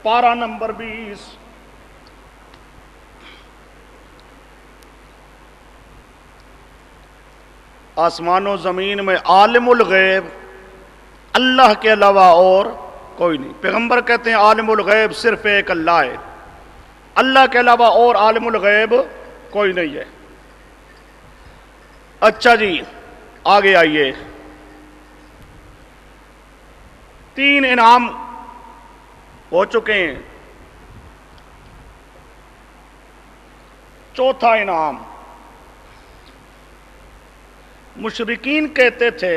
پارہ نمبر 20۔ آسمان و زمین میں عالم الغیب اللہ کے علاوہ اور کوئی نہیں۔ پیغمبر کہتے ہیں عالم الغیب صرف ایک اللہ ہے، اللہ کے علاوہ اور عالم الغیب کوئی نہیں ہے۔ اچھا جی آگے آئیے، 3 انعام ہو چکے ہیں، چوتھا انعام۔ مشرکین کہتے تھے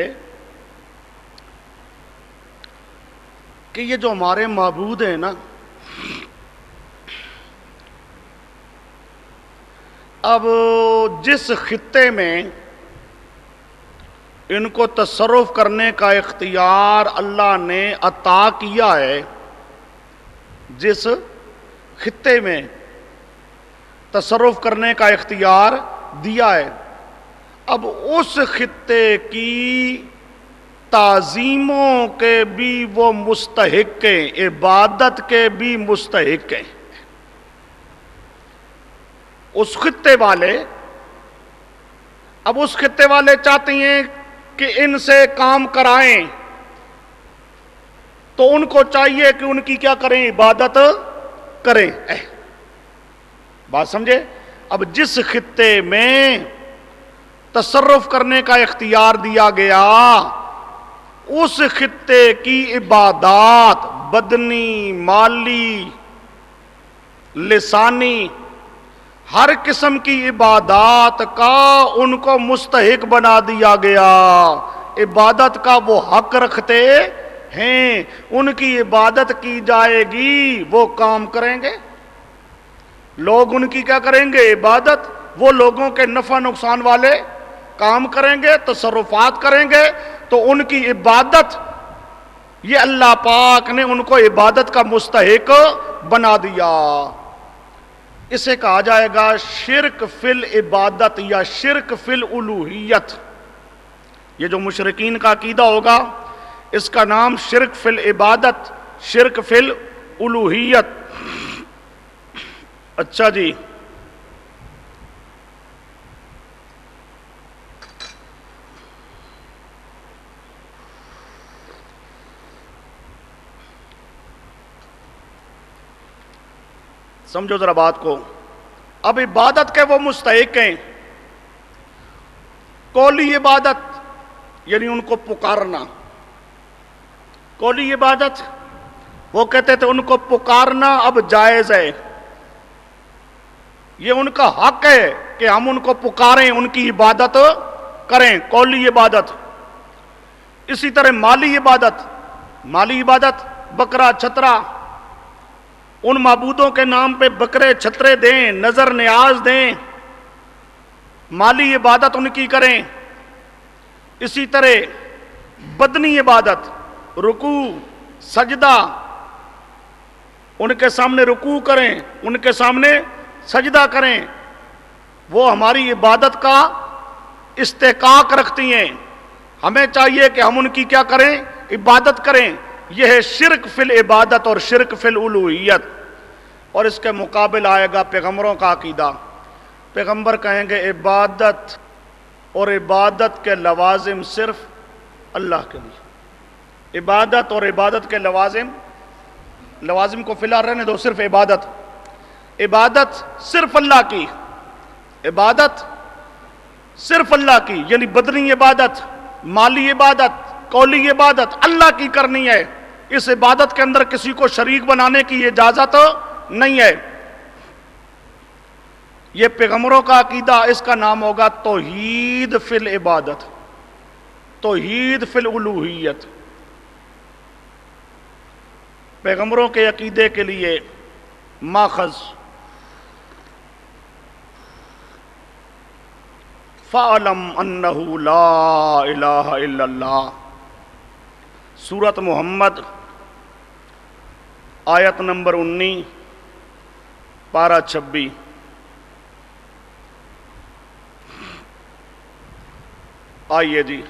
کہ یہ جو ہمارے معبود ہیں نا، اب جس خطے میں ان کو تصرف کرنے کا اختیار اللہ نے عطا کیا ہے، جس خطے میں تصرف کرنے کا اختیار دیا ہے، اب اس خطے کی تعظیموں کے بھی وہ مستحق ہیں، عبادت کے بھی مستحق ہیں۔ اس خطے والے، اب اس خطے والے چاہتے ہیں کہ ان سے کام کرائیں، تو ان کو چاہیے کہ ان کی کیا کریں؟ عبادت کریں۔ بات سمجھے؟ اب جس خطے میں تصرف کرنے کا اختیار دیا گیا، اس خطے کی عبادات بدنی، مالی، لسانی، ہر قسم کی عبادات کا ان کو مستحق بنا دیا گیا، عبادت کا وہ حق رکھتے ہیں، ان کی عبادت کی جائے گی، وہ کام کریں گے، لوگ ان کی کیا کریں گے؟ عبادت۔ وہ لوگوں کے نفع نقصان والے کام کریں گے، تصرفات کریں گے، تو ان کی عبادت، یہ اللہ پاک نے ان کو عبادت کا مستحق بنا دیا۔ اسے کہا جائے گا شرک فی العبادت یا شرک فی الالوہیت۔ یہ جو مشرکین کا عقیدہ ہوگا، اس کا نام شرک فی العبادت، شرک فی الالوہیت۔ اچھا جی، سمجھو ذرا بات کو۔ اب عبادت کے وہ مستحق ہیں، قولی عبادت یعنی ان کو پکارنا، قولی عبادت وہ کہتے تھے ان کو پکارنا اب جائز ہے، یہ ان کا حق ہے کہ ہم ان کو پکاریں، ان کی عبادت کریں، قولی عبادت۔ اسی طرح مالی عبادت، مالی عبادت بکرا چھترا، ان معبودوں کے نام پہ بکرے چھترے دیں، نظر نیاز دیں، مالی عبادت ان کی کریں۔ اسی طرح بدنی عبادت، رکوع سجدہ، ان کے سامنے رکوع کریں، ان کے سامنے سجدہ کریں، وہ ہماری عبادت کا استحقاق رکھتی ہیں، ہمیں چاہیے کہ ہم ان کی کیا کریں؟ عبادت کریں۔ یہ ہے شرک فی العبادت اور شرک فی الالوہیت۔ اور اس کے مقابل آئے گا پیغمبروں کا عقیدہ، پیغمبر کہیں گے عبادت اور عبادت کے لوازم صرف اللہ کے لیے، عبادت اور عبادت کے لوازم کو فی الحال رہنے دو، صرف عبادت، عبادت صرف اللہ کی، عبادت صرف اللہ کی، یعنی بدنی عبادت، مالی عبادت، قولی عبادت اللہ کی کرنی ہے، اس عبادت کے اندر کسی کو شریک بنانے کی اجازت نہیں ہے۔ یہ پیغمبروں کا عقیدہ، اس کا نام ہوگا توحید فی العبادت، توحید فی الالوہیت۔ پیغمبروں کے عقیدے کے لیے ماخذ فَاعْلَمْ أَنَّهُ لَا إِلَٰهَ إِلَّا اللَّهُ، سورۃ محمد آیت نمبر 19 پارہ 26۔ آئیے جی،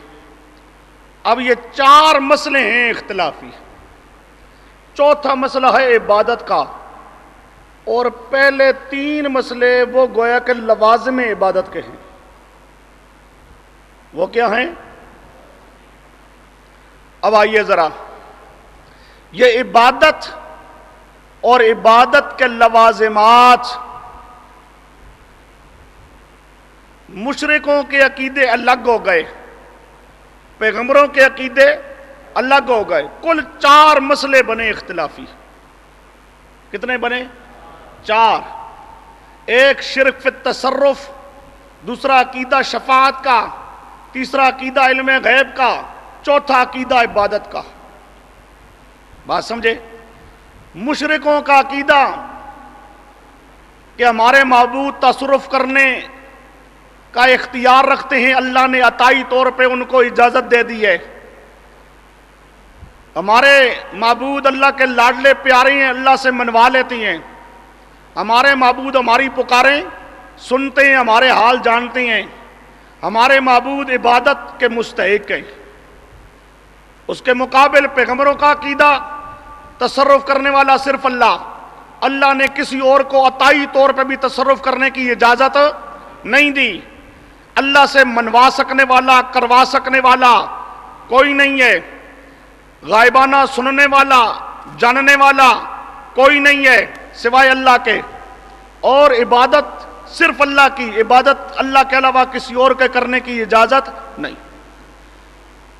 اب یہ 4 مسئلے ہیں اختلافی، چوتھا مسئلہ ہے عبادت کا، اور پہلے تین مسئلے وہ گویا کہ لوازم عبادت کے ہیں۔ وہ کیا ہیں؟ اب آئیے ذرا، یہ عبادت اور عبادت کے لوازمات، مشرکوں کے عقیدے الگ ہو گئے، پیغمبروں کے عقیدے الگ ہو گئے، کل 4 مسئلے بنے اختلافی۔ کتنے بنے؟ 4۔ ایک شرک فی التصرف، دوسرا عقیدہ شفاعت کا، تیسرا عقیدہ علم غیب کا، چوتھا عقیدہ عبادت کا۔ بات سمجھے؟ مشرکوں کا عقیدہ کہ ہمارے معبود تصرف کرنے کا اختیار رکھتے ہیں، اللہ نے عطائی طور پہ ان کو اجازت دے دی ہے، ہمارے معبود اللہ کے لاڈلے پیارے ہیں، اللہ سے منوا لیتی ہیں، ہمارے معبود ہماری پکاریں سنتے ہیں، ہمارے حال جانتے ہیں، ہمارے معبود عبادت کے مستحق ہیں۔ اس کے مقابل پیغمبروں کا عقیدہ تصرف کرنے والا صرف اللہ، اللہ نے کسی اور کو عطائی طور پہ بھی تصرف کرنے کی اجازت نہیں دی، اللہ سے منوا سکنے والا، کروا سکنے والا کوئی نہیں ہے، غائبانہ سننے والا، جاننے والا کوئی نہیں ہے سوائے اللہ کے، اور عبادت صرف اللہ کی، عبادت اللہ کے علاوہ کسی اور کے کرنے کی اجازت نہیں۔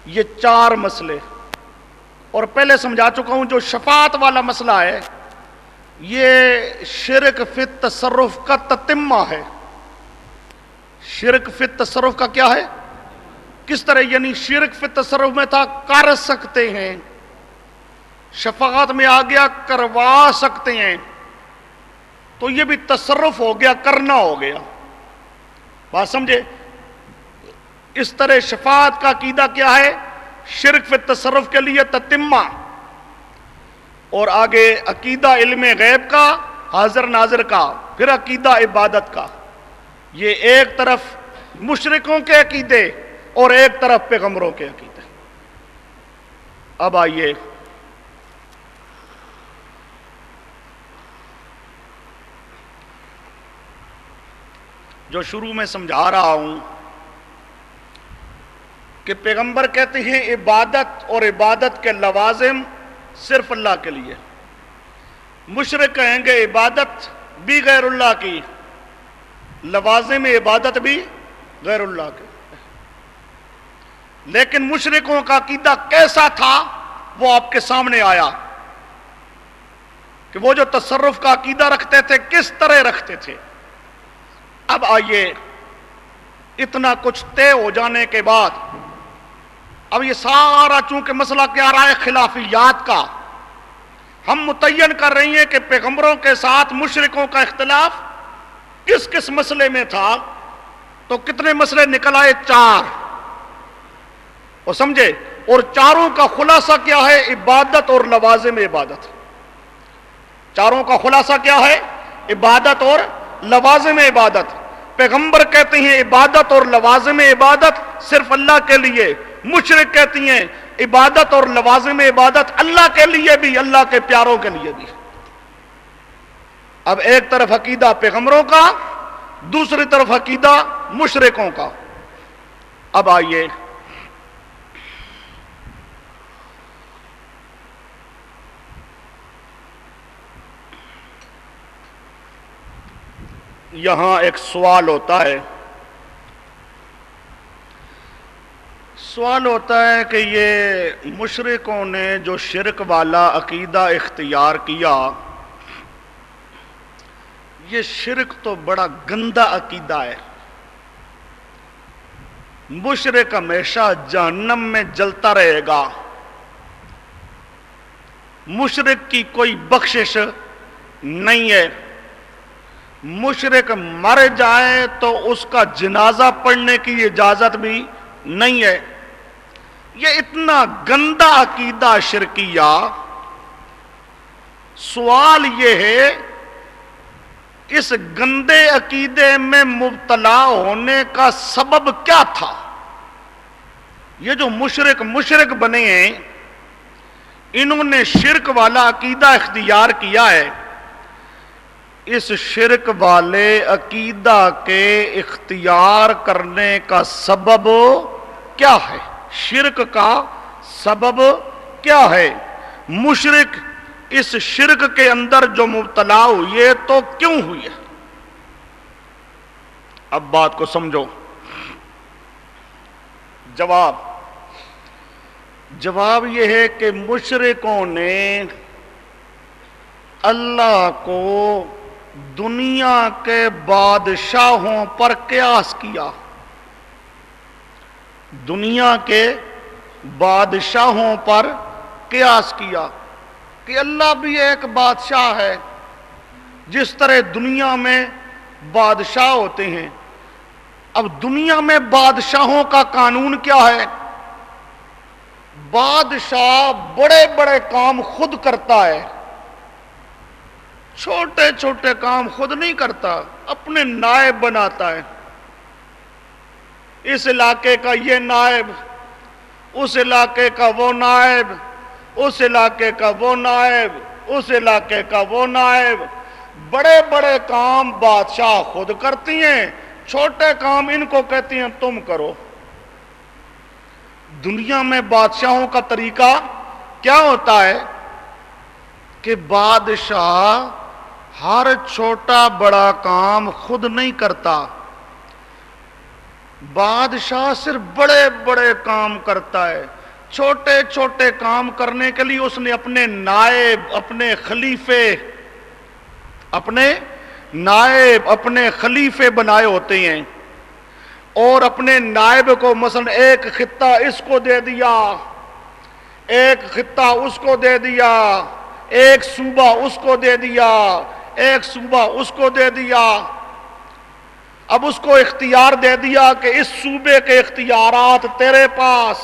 یہ 4 مسئلے، اور پہلے سمجھا چکا ہوں جو شفاعت والا مسئلہ ہے یہ شرک فی التصرف کا تتمہ ہے۔ شرک فی التصرف کا کیا ہے؟ کس طرح؟ یعنی شرک فی التصرف میں تھا کر سکتے ہیں، شفاعت میں آ گیا کروا سکتے ہیں، تو یہ بھی تصرف ہو گیا، کرنا ہو گیا۔ بات سمجھے؟ اس طرح شفاعت کا عقیدہ کیا ہے؟ شرک فی التصرف کے لیے تتمہ، اور آگے عقیدہ علم غیب کا، حاضر ناظر کا، پھر عقیدہ عبادت کا۔ یہ ایک طرف مشرکوں کے عقیدے اور ایک طرف پیغمبروں کے عقیدے۔ اب آئیے جو شروع میں سمجھا رہا ہوں کہ پیغمبر کہتے ہیں عبادت اور عبادت کے لوازم صرف اللہ کے لیے، مشرک کہیں گے عبادت بھی غیر اللہ کی، لوازم عبادت بھی غیر اللہ کے۔ لیکن مشرکوں کا عقیدہ کیسا تھا وہ آپ کے سامنے آیا کہ وہ جو تصرف کا عقیدہ رکھتے تھے کس طرح رکھتے تھے۔ اب آئیے، اتنا کچھ طے ہو جانے کے بعد اب یہ سارا چونکہ مسئلہ کیا رہا ہے خلافیات کا، ہم متعین کر رہی ہیں کہ پیغمبروں کے ساتھ مشرکوں کا اختلاف کس کس مسئلے میں تھا، تو کتنے مسئلے نکل آئے؟ 4۔ اور سمجھے؟ اور 4 کا خلاصہ کیا ہے؟ عبادت اور لوازم عبادت۔ 4 کا خلاصہ کیا ہے؟ عبادت اور لوازم عبادت۔ پیغمبر کہتے ہیں عبادت اور لوازم عبادت صرف اللہ کے لیے، مشرک کہتی ہیں عبادت اور لوازم عبادت اللہ کے لیے بھی، اللہ کے پیاروں کے لیے بھی۔ اب ایک طرف عقیدہ پیغمبروں کا، دوسری طرف عقیدہ مشرکوں کا۔ اب آئیے یہاں ایک سوال ہوتا ہے، سوال ہوتا ہے کہ یہ مشرکوں نے جو شرک والا عقیدہ اختیار کیا، یہ شرک تو بڑا گندا عقیدہ ہے، مشرک ہمیشہ جہنم میں جلتا رہے گا، مشرک کی کوئی بخشش نہیں ہے، مشرک مر جائے تو اس کا جنازہ پڑھنے کی اجازت بھی نہیں ہے۔ یہ اتنا گندا عقیدہ شرکیہ۔ سوال یہ ہے اس گندے عقیدے میں مبتلا ہونے کا سبب کیا تھا؟ یہ جو مشرک بنے ہیں انہوں نے شرک والا عقیدہ اختیار کیا ہے. اس شرک والے عقیدہ کے اختیار کرنے کا سبب کیا ہے؟ شرک کا سبب کیا ہے؟ مشرک اس شرک کے اندر جو مبتلا ہوئے تو کیوں ہوئی ہے؟ اب بات کو سمجھو. جواب یہ ہے کہ مشرکوں نے اللہ کو دنیا کے بادشاہوں پر قیاس کیا. دنیا کے بادشاہوں پر قیاس کیا کہ اللہ بھی ایک بادشاہ ہے. جس طرح دنیا میں بادشاہ ہوتے ہیں. اب دنیا میں بادشاہوں کا قانون کیا ہے؟ بادشاہ بڑے بڑے کام خود کرتا ہے، چھوٹے چھوٹے کام خود نہیں کرتا، اپنے نائب بناتا ہے. اس علاقے کا یہ نائب، اس علاقے کا وہ نائب، اس علاقے کا وہ نائب، اس علاقے کا وہ نائب. بڑے بڑے کام بادشاہ خود کرتی ہیں، چھوٹے کام ان کو کہتی ہیں تم کرو. دنیا میں بادشاہوں کا طریقہ کیا ہوتا ہے کہ بادشاہ ہر چھوٹا بڑا کام خود نہیں کرتا. بادشاہ صرف بڑے بڑے کام کرتا ہے. چھوٹے چھوٹے کام کرنے کے لیے اس نے اپنے نائب، اپنے خلیفے، اپنے خلیفے بنائے ہوتے ہیں. اور اپنے نائب کو مثلا ایک خطہ اس کو دے دیا، ایک خطہ اس کو دے دیا، ایک صوبہ اس کو دے دیا، ایک صوبہ اس کو دے دیا. اب اس کو اختیار دے دیا کہ اس صوبے کے اختیارات تیرے پاس،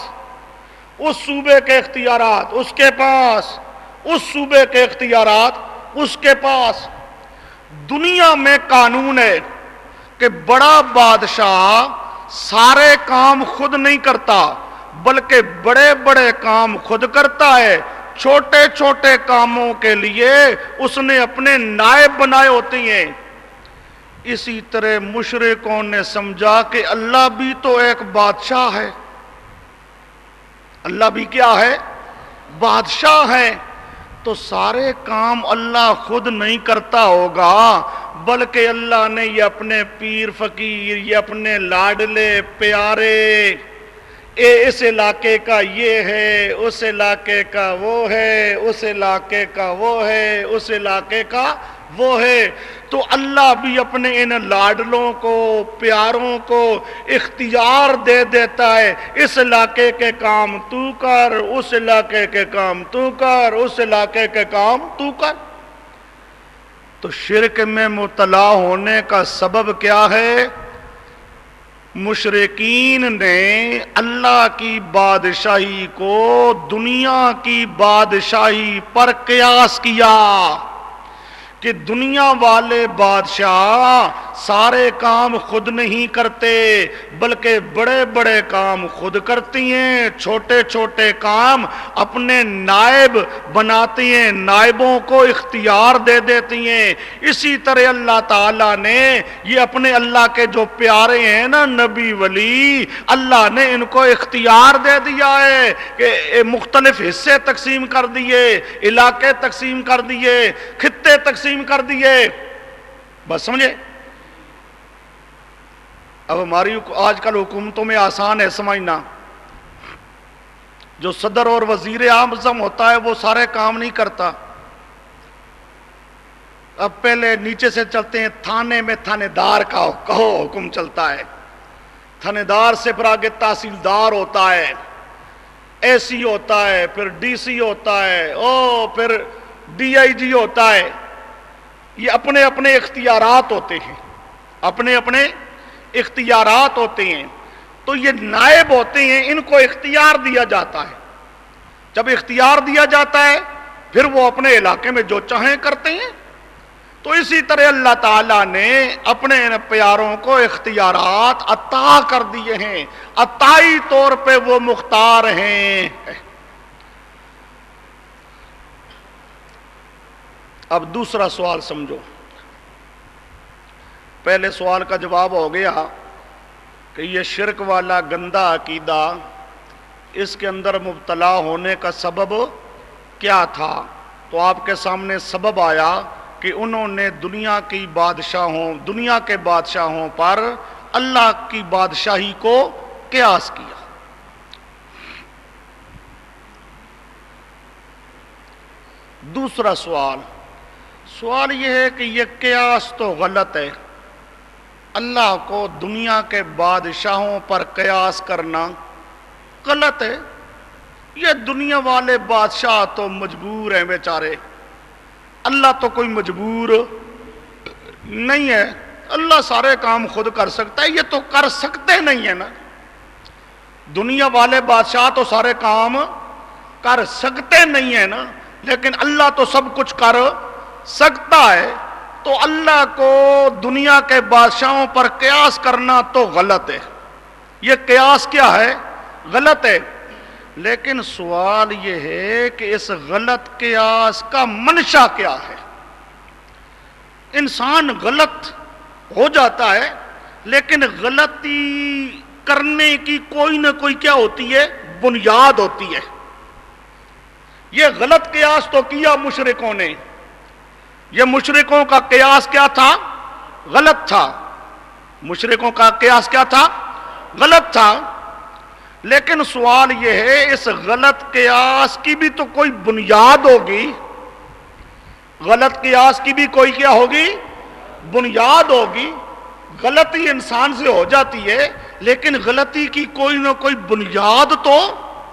اس صوبے کے اختیارات اس کے پاس، اس صوبے کے اختیارات اس کے پاس. دنیا میں قانون ہے کہ بڑا بادشاہ سارے کام خود نہیں کرتا، بلکہ بڑے بڑے کام خود کرتا ہے. چھوٹے چھوٹے کاموں کے لیے اس نے اپنے نائب بنائے ہوتے ہیں. اسی طرح مشرکوں نے سمجھا کہ اللہ بھی تو ایک بادشاہ ہے. اللہ بھی کیا ہے؟ بادشاہ ہے. تو سارے کام اللہ خود نہیں کرتا ہوگا، بلکہ اللہ نے یہ اپنے پیر فقیر، یہ اپنے لاڈلے پیارے، اس علاقے کا یہ ہے، اس علاقے کا وہ ہے، اس علاقے کا وہ ہے، اس علاقے کا وہ ہے. تو اللہ بھی اپنے ان لاڈلوں کو، پیاروں کو اختیار دے دیتا ہے، اس علاقے کے کام تو کر، اس علاقے کے کام تو کر، اس علاقے کے کام تو کر. تو شرک میں مبتلا ہونے کا سبب کیا ہے؟ مشرکین نے اللہ کی بادشاہی کو دنیا کی بادشاہی پر قیاس کیا کہ دنیا والے بادشاہ سارے کام خود نہیں کرتے، بلکہ بڑے بڑے کام خود کرتی ہیں. چھوٹے چھوٹے کام اپنے نائب بناتی ہیں، نائبوں کو اختیار دے دیتی ہیں. اسی طرح اللہ تعالیٰ نے یہ اپنے اللہ کے جو پیارے ہیں نا نبی ولی، اللہ نے ان کو اختیار دے دیا ہے کہ مختلف حصے تقسیم کر دیے، علاقے تقسیم کر دیے، خطے تقسیم کر دیے. بس سمجھے؟ اب ہماری آج کل حکومتوں میں آسان ہے سمجھنا. جو صدر اور وزیر اعظم ہوتا ہے وہ سارے کام نہیں کرتا. اب پہلے نیچے سے چلتے ہیں، تھانے میں تھانے دار کا حکم چلتا ہے، تھانے دار سے پھر آگے تحصیلدار ہوتا ہے، اے سی ہوتا ہے، پھر ڈی سی ہوتا ہے، پھر ڈی آئی جی ہوتا ہے. یہ اپنے اپنے اختیارات ہوتے ہیں، اپنے اپنے اختیارات ہوتے ہیں. تو یہ نائب ہوتے ہیں، ان کو اختیار دیا جاتا ہے. جب اختیار دیا جاتا ہے پھر وہ اپنے علاقے میں جو چاہیں کرتے ہیں. تو اسی طرح اللہ تعالیٰ نے اپنے پیاروں کو اختیارات عطا کر دیے ہیں، عطائی طور پہ وہ مختار ہیں. اب دوسرا سوال سمجھو. پہلے سوال کا جواب ہو گیا کہ یہ شرک والا گندا عقیدہ اس کے اندر مبتلا ہونے کا سبب کیا تھا. تو آپ کے سامنے سبب آیا کہ انہوں نے دنیا کے بادشاہوں پر اللہ کی بادشاہی کو قیاس کیا. دوسرا سوال یہ ہے کہ یہ قیاس تو غلط ہے. اللہ کو دنیا کے بادشاہوں پر قیاس کرنا غلط ہے. یہ دنیا والے بادشاہ تو مجبور ہیں بیچارے، اللہ تو کوئی مجبور نہیں ہے. اللہ سارے کام خود کر سکتا ہے، یہ تو کر سکتے نہیں ہیں نا. دنیا والے بادشاہ تو سارے کام کر سکتے نہیں ہیں نا، لیکن اللہ تو سب کچھ کر سکتا ہے. تو اللہ کو دنیا کے بادشاہوں پر قیاس کرنا تو غلط ہے. یہ قیاس کیا ہے؟ غلط ہے. لیکن سوال یہ ہے کہ اس غلط قیاس کا منشا کیا ہے؟ انسان غلط ہو جاتا ہے، لیکن غلطی کرنے کی کوئی نہ کوئی کیا ہوتی ہے؟ بنیاد ہوتی ہے. یہ غلط قیاس تو کیا مشرکوں نے. یہ مشرکوں کا قیاس کیا تھا؟ غلط تھا. مشرکوں کا قیاس کیا تھا؟ غلط تھا. لیکن سوال یہ ہے اس غلط قیاس کی بھی تو کوئی بنیاد ہوگی. غلط قیاس کی بھی کوئی کیا ہوگی؟ بنیاد ہوگی. غلطی انسان سے ہو جاتی ہے، لیکن غلطی کی کوئی نہ کوئی بنیاد تو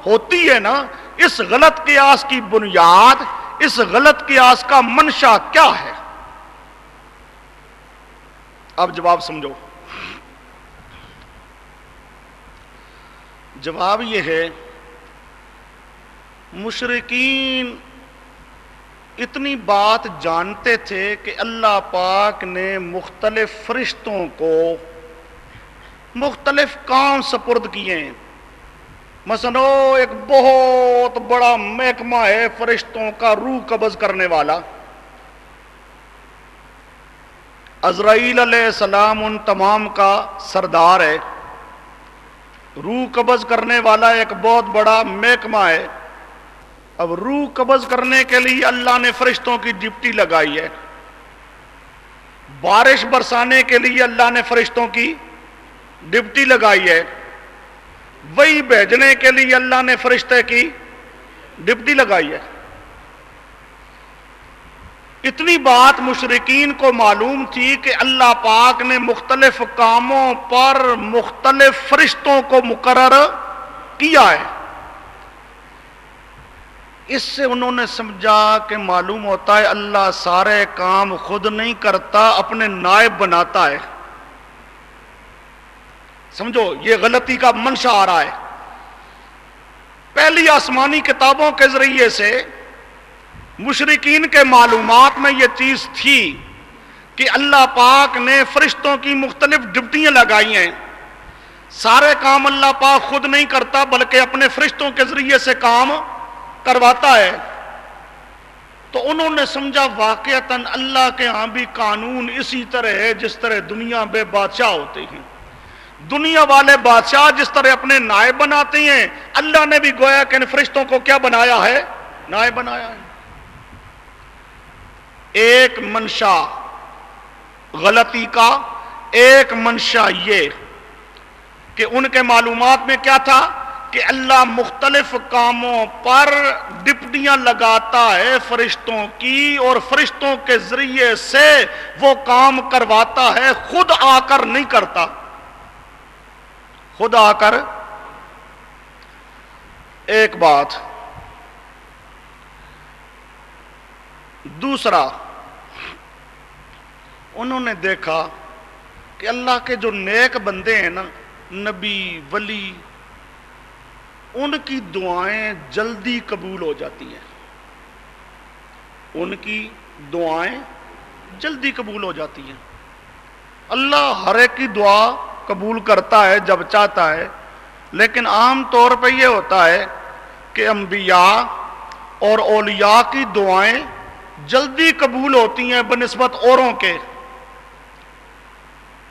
ہوتی ہے نا. اس غلط قیاس کی بنیاد، اس غلط قیاس کا منشا کیا ہے؟ اب جواب سمجھو. جواب یہ ہے، مشرکین اتنی بات جانتے تھے کہ اللہ پاک نے مختلف فرشتوں کو مختلف کام سپرد کیے ہیں. مثلا ایک بہت بڑا محکمہ ہے فرشتوں کا روح قبض کرنے والا. عزرائیل علیہ السلام ان تمام کا سردار ہے. روح قبض کرنے والا ایک بہت بڑا محکمہ ہے. اب روح قبض کرنے کے لیے اللہ نے فرشتوں کی ڈپٹی لگائی ہے. بارش برسانے کے لیے اللہ نے فرشتوں کی ڈپٹی لگائی ہے. وہی بھیجنے کے لیے اللہ نے فرشتے کی ڈپٹی لگائی ہے. اتنی بات مشرکین کو معلوم تھی کہ اللہ پاک نے مختلف کاموں پر مختلف فرشتوں کو مقرر کیا ہے. اس سے انہوں نے سمجھا کہ معلوم ہوتا ہے اللہ سارے کام خود نہیں کرتا، اپنے نائب بناتا ہے. سمجھو یہ غلطی کا منشا آ رہا ہے. پہلی آسمانی کتابوں کے ذریعے سے مشرکین کے معلومات میں یہ چیز تھی کہ اللہ پاک نے فرشتوں کی مختلف ڈپٹیاں لگائی ہیں. سارے کام اللہ پاک خود نہیں کرتا بلکہ اپنے فرشتوں کے ذریعے سے کام کرواتا ہے. تو انہوں نے سمجھا واقعتاً اللہ کے ہاں بھی قانون اسی طرح ہے جس طرح دنیا میں بادشاہ ہوتے ہیں. دنیا والے بادشاہ جس طرح اپنے نائب بناتے ہیں، اللہ نے بھی گویا کہ ان فرشتوں کو کیا بنایا ہے؟ نائب بنایا ہے. ایک منشا غلطی کا، ایک منشا یہ کہ ان کے معلومات میں کیا تھا کہ اللہ مختلف کاموں پر ڈپٹیاں لگاتا ہے فرشتوں کی، اور فرشتوں کے ذریعے سے وہ کام کرواتا ہے، خود آ کر نہیں کرتا. خود آ کر. ایک بات. دوسرا، انہوں نے دیکھا کہ اللہ کے جو نیک بندے ہیں نا، نبی ولی، ان کی دعائیں جلدی قبول ہو جاتی ہیں. ان کی دعائیں جلدی قبول ہو جاتی ہیں. اللہ ہر ایک کی دعا قبول کرتا ہے جب چاہتا ہے، لیکن عام طور پہ یہ ہوتا ہے کہ انبیاء اور اولیاء کی دعائیں جلدی قبول ہوتی ہیں بنسبت اوروں کے،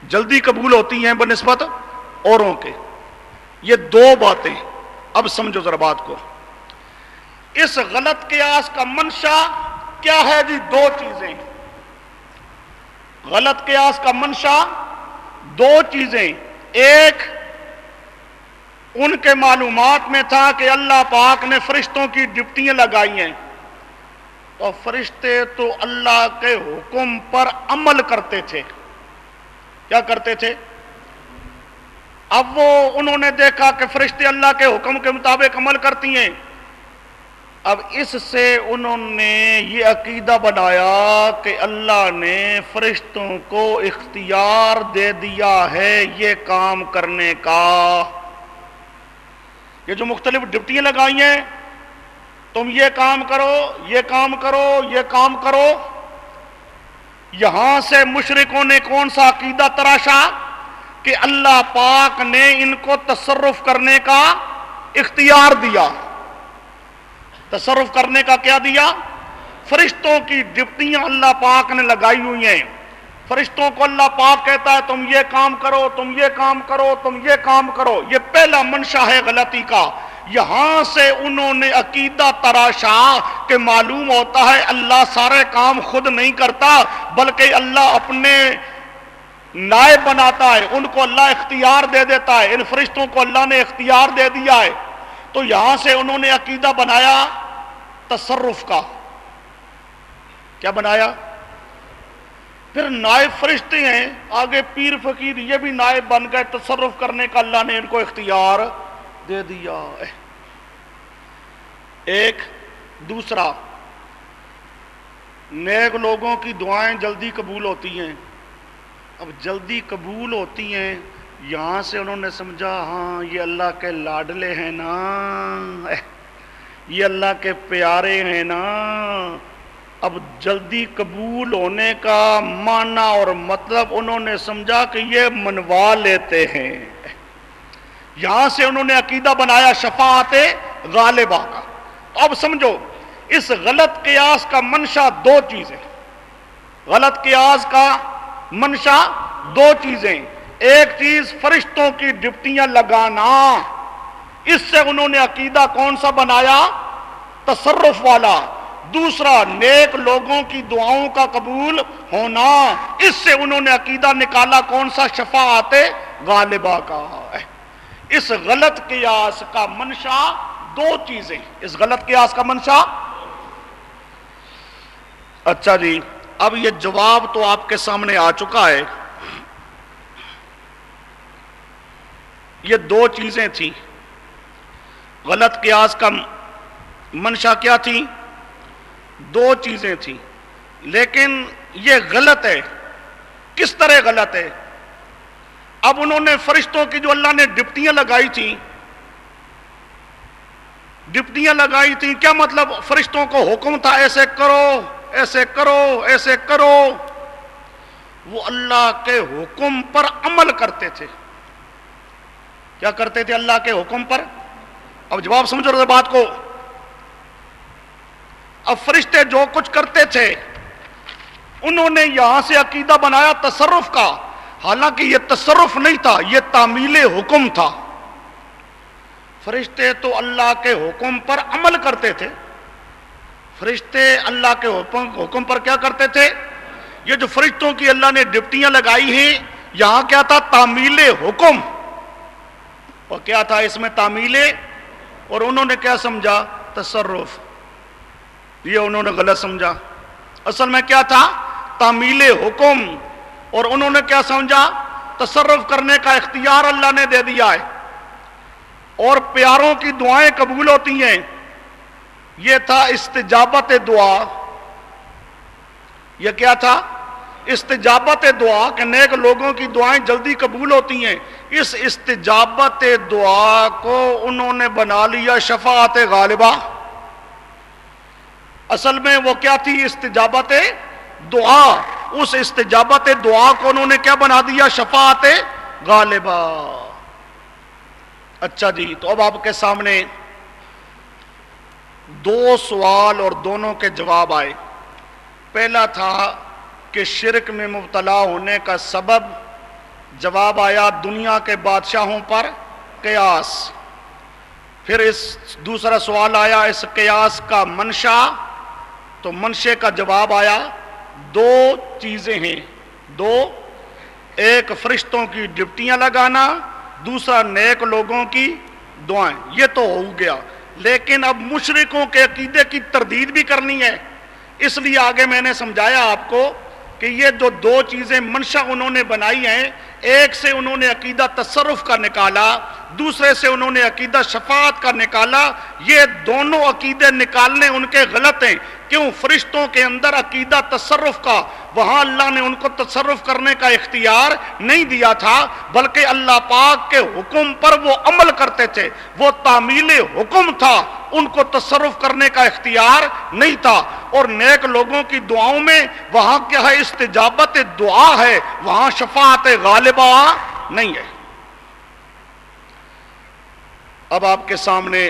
جلدی قبول ہوتی ہیں بنسبت اوروں کے. یہ دو باتیں. اب سمجھو ذرا بات کو. اس غلط قیاس کا منشا کیا ہے جی؟ دو چیزیں. غلط قیاس کا منشا دو چیزیں. ایک، ان کے معلومات میں تھا کہ اللہ پاک نے فرشتوں کی ڈپٹیاں لگائی ہیں، تو فرشتے تو اللہ کے حکم پر عمل کرتے تھے. کیا کرتے تھے؟ اب انہوں نے دیکھا کہ فرشتے اللہ کے حکم کے مطابق عمل کرتی ہیں. اب اس سے انہوں نے یہ عقیدہ بنایا کہ اللہ نے فرشتوں کو اختیار دے دیا ہے یہ کام کرنے کا. یہ جو مختلف ڈپٹیاں لگائی ہیں، تم یہ کام کرو، یہ کام کرو، یہ کام کرو. یہاں سے مشرکوں نے کون سا عقیدہ تراشا کہ اللہ پاک نے ان کو تصرف کرنے کا اختیار دیا. تصرف کرنے کا کیا دیا؟ فرشتوں کی ڈپٹیاں اللہ پاک نے لگائی ہوئی ہیں. فرشتوں کو اللہ پاک کہتا ہے تم یہ کام کرو، تم یہ کام کرو، تم یہ کام کرو. یہ پہلا منشا ہے غلطی کا. یہاں سے انہوں نے عقیدہ تراشا کہ معلوم ہوتا ہے اللہ سارے کام خود نہیں کرتا، بلکہ اللہ اپنے نائب بناتا ہے، ان کو اللہ اختیار دے دیتا ہے. ان فرشتوں کو اللہ نے اختیار دے دیا ہے. تو یہاں سے انہوں نے عقیدہ بنایا تصرف کا. کیا بنایا؟ پھر نائب فرشتے ہیں، آگے پیر فقیر یہ بھی نائب بن گئے. تصرف کرنے کا اللہ نے ان کو اختیار دے دیا. ایک. دوسرا، نیک لوگوں کی دعائیں جلدی قبول ہوتی ہیں. اب جلدی قبول ہوتی ہیں، یہاں سے انہوں نے سمجھا ہاں یہ اللہ کے لاڈلے ہیں نا، یہ اللہ کے پیارے ہیں نا. اب جلدی قبول ہونے کا معنی اور مطلب انہوں نے سمجھا کہ یہ منوا لیتے ہیں. یہاں سے انہوں نے عقیدہ بنایا شفاعت غالبہ کا. اب سمجھو اس غلط قیاس کا منشا دو چیزیں. غلط قیاس کا منشا دو چیزیں. ایک چیز فرشتوں کی ڈپٹیاں لگانا، اس سے انہوں نے عقیدہ کون سا بنایا؟ تصرف والا. دوسرا، نیک لوگوں کی دعاؤں کا قبول ہونا، اس سے انہوں نے عقیدہ نکالا کون سا؟ شفاعت غالبہ کا. اس غلط قیاس کا منشا دو چیزیں. اس غلط قیاس کا منشا. اچھا جی، اب یہ جواب تو آپ کے سامنے آ چکا ہے. یہ دو چیزیں تھیں. غلط قیاس کا منشا کیا تھی؟ دو چیزیں تھیں. لیکن یہ غلط ہے. کس طرح غلط ہے؟ اب انہوں نے فرشتوں کی جو اللہ نے ڈپٹیاں لگائی تھیں، ڈپٹیاں لگائی تھیں، کیا مطلب؟ فرشتوں کو حکم تھا ایسے کرو، ایسے کرو، ایسے کرو. وہ اللہ کے حکم پر عمل کرتے تھے. کیا کرتے تھے؟ اللہ کے حکم پر. اب جواب سمجھو رہے بات کو. اب فرشتے جو کچھ کرتے تھے انہوں نے یہاں سے عقیدہ بنایا تصرف کا، حالانکہ یہ تصرف نہیں تھا، یہ تعمیل حکم تھا. فرشتے تو اللہ کے حکم پر عمل کرتے تھے. فرشتے اللہ کے حکم پر کیا کرتے تھے؟ یہ جو فرشتوں کی اللہ نے ڈپٹیاں لگائی ہیں، یہاں کیا تھا؟ تعمیل حکم. اور کیا تھا اس میں؟ تعمیل. اور انہوں نے کیا سمجھا؟ تصرف. یہ انہوں نے غلط سمجھا. اصل میں کیا تھا؟ تعمیل حکم. اور انہوں نے کیا سمجھا؟ تصرف کرنے کا اختیار اللہ نے دے دیا ہے اور پیاروں کی دعائیں قبول ہوتی ہیں. یہ تھا استجابت دعا. یہ کیا تھا؟ استجابت دعا، کہ نیک لوگوں کی دعائیں جلدی قبول ہوتی ہیں. اس استجابت دعا کو انہوں نے بنا لیا شفاعت غالبہ. اصل میں وہ کیا تھی؟ استجابت دعا. اس استجابت دعا کو انہوں نے کیا بنا دیا؟ شفاعت غالبہ. اچھا جی، تو اب آپ کے سامنے دو سوال اور دونوں کے جواب آئے. پہلا تھا کہ شرک میں مبتلا ہونے کا سبب، جواب آیا دنیا کے بادشاہوں پر قیاس۔ پھر دوسرا سوال آیا اس قیاس کا منشا، تو منشے کا جواب آیا دو چیزیں ہیں، دو، ایک فرشتوں کی ڈپٹیاں لگانا، دوسرا نیک لوگوں کی دعائیں۔ یہ تو ہو گیا، لیکن اب مشرکوں کے عقیدے کی تردید بھی کرنی ہے، اس لیے آگے میں نے سمجھایا آپ کو کہ یہ جو دو چیزیں منشا انہوں نے بنائی ہیں، ایک سے انہوں نے عقیدہ تصرف کا نکالا، دوسرے سے انہوں نے عقیدہ شفاعت کا نکالا۔ یہ دونوں عقیدے نکالنے ان کے غلط ہیں۔ کیوں؟ فرشتوں کے اندر عقیدہ تصرف کا، وہاں اللہ نے ان کو تصرف کرنے کا اختیار نہیں دیا تھا، بلکہ اللہ پاک کے حکم پر وہ عمل کرتے تھے، وہ تعمیل حکم تھا، ان کو تصرف کرنے کا اختیار نہیں تھا۔ اور نیک لوگوں کی دعاؤں میں وہاں کیا ہے؟ استجابت دعا ہے، وہاں شفاعت غالبہ نہیں ہے۔ اب آپ کے سامنے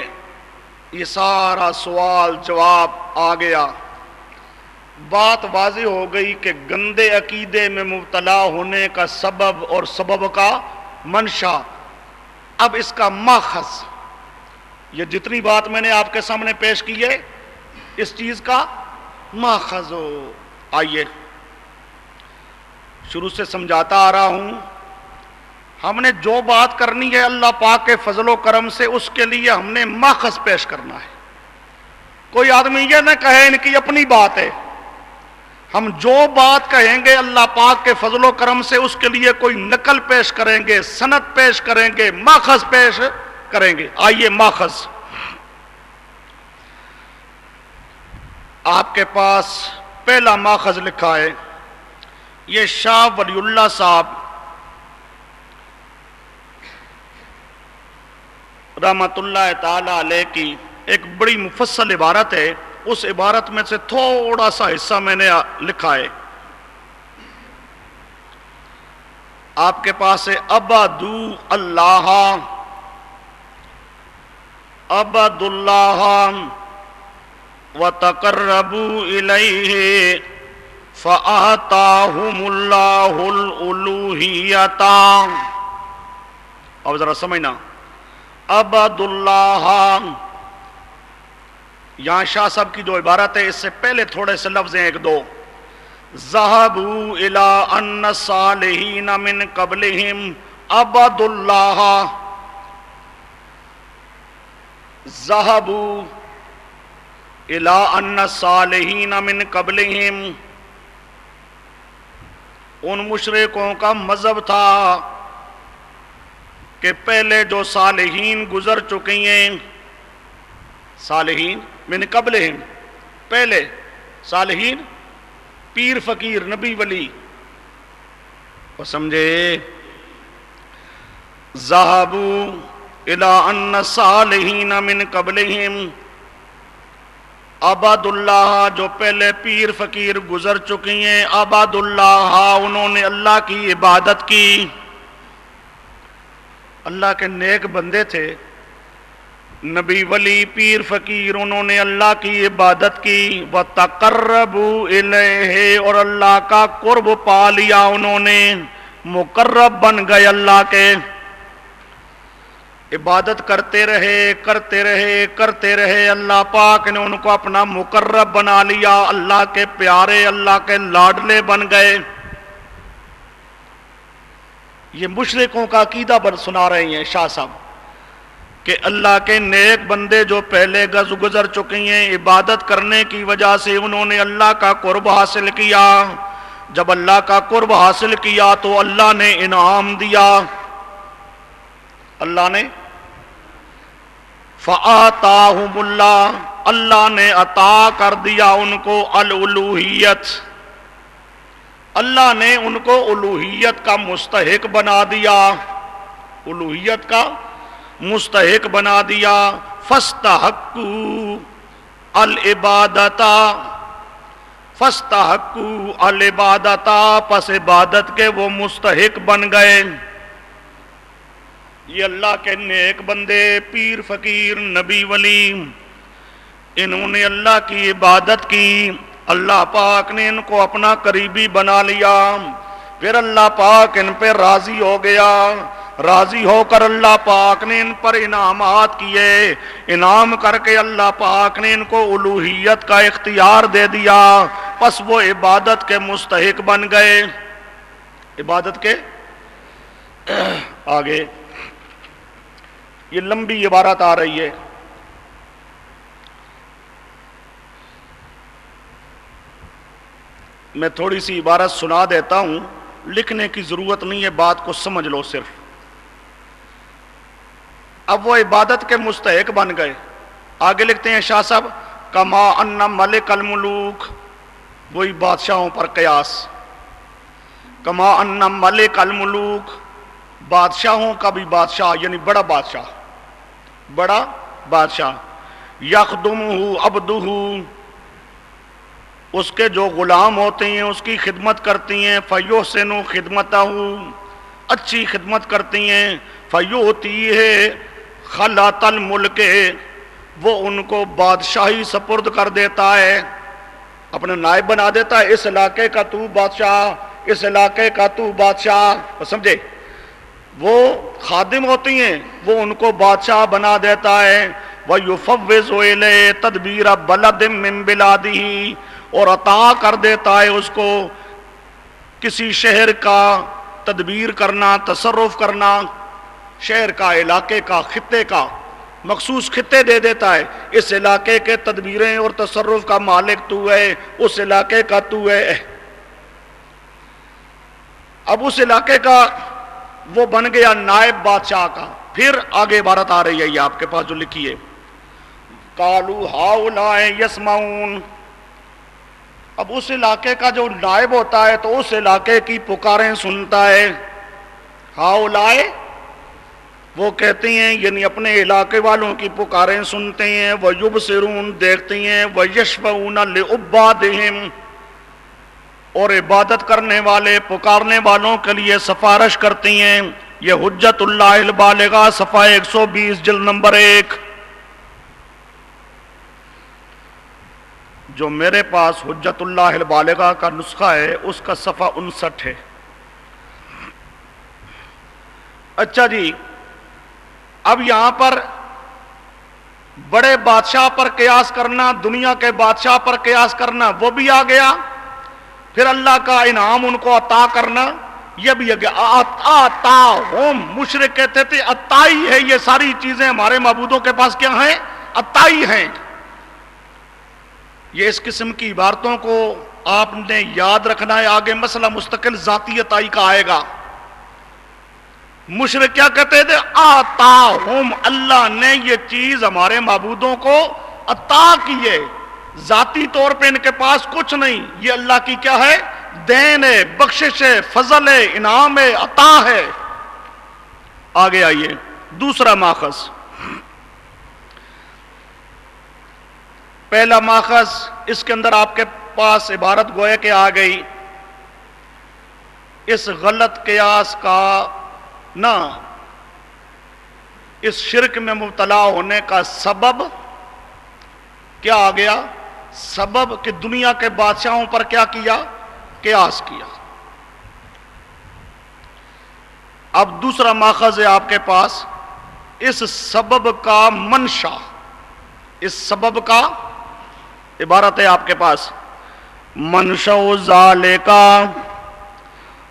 یہ سارا سوال جواب آ گیا، بات واضح ہو گئی کہ گندے عقیدے میں مبتلا ہونے کا سبب اور سبب کا منشا۔ اب اس کا ماخذ، یہ جتنی بات میں نے آپ کے سامنے پیش کی ہے، اس چیز کا ماخذ ہو۔ آئیے شروع سے سمجھاتا آ رہا ہوں، ہم نے جو بات کرنی ہے اللہ پاک کے فضل و کرم سے، اس کے لیے ہم نے ماخذ پیش کرنا ہے۔ کوئی آدمی یہ نہ کہے ان کی اپنی بات ہے، ہم جو بات کہیں گے اللہ پاک کے فضل و کرم سے اس کے لیے کوئی نقل پیش کریں گے، سند پیش کریں گے، ماخذ پیش کریں گے۔ آئیے ماخذ، آپ کے پاس پہلا ماخذ لکھا ہے، یہ شاہ ولی اللہ صاحب رحمت اللہ تعالی علیہ کی ایک بڑی مفصل عبارت ہے، اس عبارت میں سے تھوڑا سا حصہ میں نے لکھا ہے۔ آپ کے پاس ہے عبدو اللہ، عبد اللہ وتقربوا الیہ فآتاہم اللہ الالوہیۃ۔ اب ذرا سمجھنا، عبد اللہ، یہاں شاہ صاحب کی جو عبارت ہے اس سے پہلے تھوڑے سے لفظ ہیں، ایک دو، ذہبوا الی ان الصالحین من قبلہم عبد اللہ، ذہبوا الی ان الصالحین من قبلہم، ان مشرکوں کا مذہب تھا کہ پہلے جو صالحین گزر چکی ہیں، صالحین من قبلہم، پہلے صالحین پیر فقیر نبی ولی، وہ سمجھے، ذہبوا الی ان الصالحین من قبلہم، عباد اللہ، جو پہلے پیر فقیر گزر چکی ہیں، عباد اللہ، انہوں نے اللہ کی عبادت کی، اللہ کے نیک بندے تھے، نبی ولی پیر فقیر، انہوں نے اللہ کی عبادت کی، وَتَقَرَّبُوا إِلَيْهِ، اور اللہ کا قرب پا لیا، انہوں نے مقرب بن گئے اللہ کے، عبادت کرتے رہے کرتے رہے کرتے رہے، اللہ پاک نے ان کو اپنا مقرب بنا لیا، اللہ کے پیارے، اللہ کے لاڈلے بن گئے۔ یہ مشرکوں کا عقیدہ سنا رہے ہیں شاہ صاحب کہ اللہ کے نیک بندے جو پہلے گزر چکی ہیں، عبادت کرنے کی وجہ سے انہوں نے اللہ کا قرب حاصل کیا، جب اللہ کا قرب حاصل کیا تو اللہ نے انعام دیا، اللہ نے فآتاہم اللہ، اللہ نے عطا کر دیا ان کو الالوہیت، اللہ نے ان کو الوہیت کا مستحق بنا دیا، الوہیت کا مستحق بنا دیا، فاستحقوا العبادت، فاستحقوا العبادت، پس عبادت کے وہ مستحق بن گئے۔ یہ اللہ کے نیک بندے، پیر فقیر نبی ولی، انہوں نے اللہ کی عبادت کی، اللہ پاک نے ان کو اپنا قریبی بنا لیا، پھر اللہ پاک ان پہ راضی ہو گیا، راضی ہو کر اللہ پاک نے ان پر انعامات کیے، انعام کر کے اللہ پاک نے ان کو الوہیت کا اختیار دے دیا، پس وہ عبادت کے مستحق بن گئے۔ عبادت کے آگے یہ لمبی عبارت آ رہی ہے، میں تھوڑی سی عبارت سنا دیتا ہوں، لکھنے کی ضرورت نہیں ہے، بات کو سمجھ لو صرف۔ اب وہ عبادت کے مستحق بن گئے۔ آگے لکھتے ہیں شاہ صاحب، کما ان ملک الملوک، وہی بادشاہوں پر قیاس، کما ان ملک الملوک، بادشاہوں کا بھی بادشاہ یعنی بڑا بادشاہ، بڑا بادشاہ، یخدمہ عبدہ، اس کے جو غلام ہوتے ہیں اس کی خدمت کرتی ہیں، فیحسن خدمتہ، اچھی خدمت کرتی ہیں، فیؤتیہ خلعۃ الملک، وہ ان کو بادشاہی سپرد کر دیتا ہے، اپنا نائب بنا دیتا ہے، اس علاقے کا تو بادشاہ، اس علاقے کا تو بادشاہ، سمجھے؟ وہ خادم ہوتی ہیں، وہ ان کو بادشاہ بنا دیتا ہے، وَيُفَوِّضُ إِلَيْهِ تَدْبِيرَ بَلَدٍ مِّن بِلَادِهِ، اور عطا کر دیتا ہے اس کو کسی شہر کا تدبیر کرنا، تصرف کرنا، شہر کا، علاقے کا، خطے کا، مخصوص خطے دے دیتا ہے، اس علاقے کے تدبیریں اور تصرف کا مالک تو ہے، اس علاقے کا تو ہے۔ اب اس علاقے کا وہ بن گیا نائب بادشاہ کا۔ پھر آگے عبارت آ رہی ہے یہ آپ کے پاس جو لکھی ہے، قالوا ہؤلاء یسمعون، اب اس علاقے کا جو نائب ہوتا ہے تو اس علاقے کی پکاریں سنتا ہے، ہؤلاء وہ کہتے ہیں یعنی اپنے علاقے والوں کی پکاریں سنتے ہیں، وَيُبْصِرُونَ دیکھتے ہیں، وَيَشْفَعُونَ لِعُبَّادِهِمْ اور عبادت کرنے والے پکارنے والوں کے لیے سفارش کرتی ہیں۔ یہ حجت اللہ البالغہ صفحہ 120 جلد نمبر 1۔ جو میرے پاس حجت اللہ البالغہ کا نسخہ ہے اس کا صفحہ 59 ہے۔ اچھا جی، اب یہاں پر بڑے بادشاہ پر قیاس کرنا، دنیا کے بادشاہ پر قیاس کرنا وہ بھی آ گیا، پھر اللہ کا انعام ان کو عطا کرنا یہ بھی آ گیا۔ عطا ہم، مشرک کہتے تھے عطائی ہے یہ ساری چیزیں، ہمارے معبودوں کے پاس کیا ہیں؟ عطائی ہیں۔ یہ اس قسم کی عبارتوں کو آپ نے یاد رکھنا ہے، آگے مسئلہ مستقل ذاتی عطائی کا آئے گا۔ مشرک کیا کہتے تھے؟ آتاہم، اللہ نے یہ چیز ہمارے معبودوں کو عطا کی ہے، ذاتی طور پہ ان کے پاس کچھ نہیں، یہ اللہ کی کیا ہے؟ دین ہے، بخشش ہے، فضل ہے، انعام ہے، عطا ہے۔ آگے آئیے دوسرا ماخذ، پہلا ماخذ اس کے اندر آپ کے پاس عبارت گویا کہ آ گئی، اس غلط قیاس کا نہ اس شرک میں مبتلا ہونے کا سبب کیا آ گیا؟ سبب کہ دنیا کے بادشاہوں پر کیا کیا؟ قیاس کیا۔ اب دوسرا ماخذ ہے آپ کے پاس، اس سبب کا منشا، اس سبب کا عبارت ہے آپ کے پاس، منشأ ذالک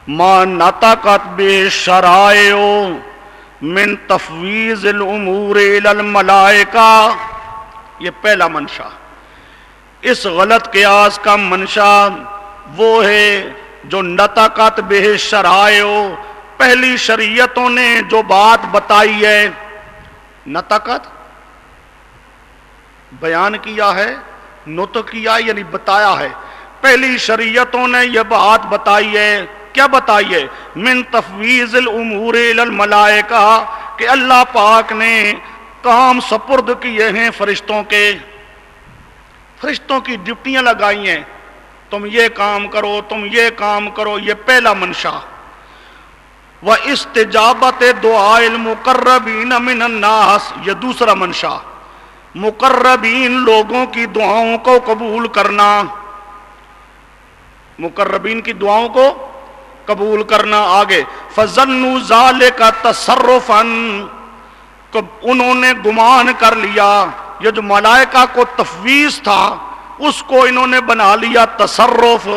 ما نطقت به الشرائع من تفویض الامور الی الملائکہ، یہ پہلا منشا۔ اس غلط قیاس کا منشا وہ ہے جو نطقت به الشرائع، پہلی شریعتوں نے جو بات بتائی ہے، نطقت بیان کیا ہے، نطق کیا یعنی بتایا ہے، پہلی شریعتوں نے یہ بات بتائی ہے، کیا بتائی ہے؟ من تفویض الامور الی الملائکہ، کہ اللہ پاک نے کام سپرد کیے ہیں فرشتوں کے، فرشتوں کی ڈیوٹیاں لگائی ہیں، تم یہ کام کرو، تم یہ کام کرو، یہ پہلا منشا۔ وَإِسْتِجَابَةِ دُعَاءِ الْمُقَرَّبِينَ مِنَ النَّاسِ، یہ دوسرا منشا، مقربین لوگوں کی دعاؤں کو قبول کرنا، مقربین کی دعاؤں کو قبول کرنا. آگے فَظَنُّوا ذَلِكَ تَصَرُّفًا، انہوں نے گمان کر لیا یہ جو ملائکہ کو تفویض تھا اس کو انہوں نے بنا لیا تصرف.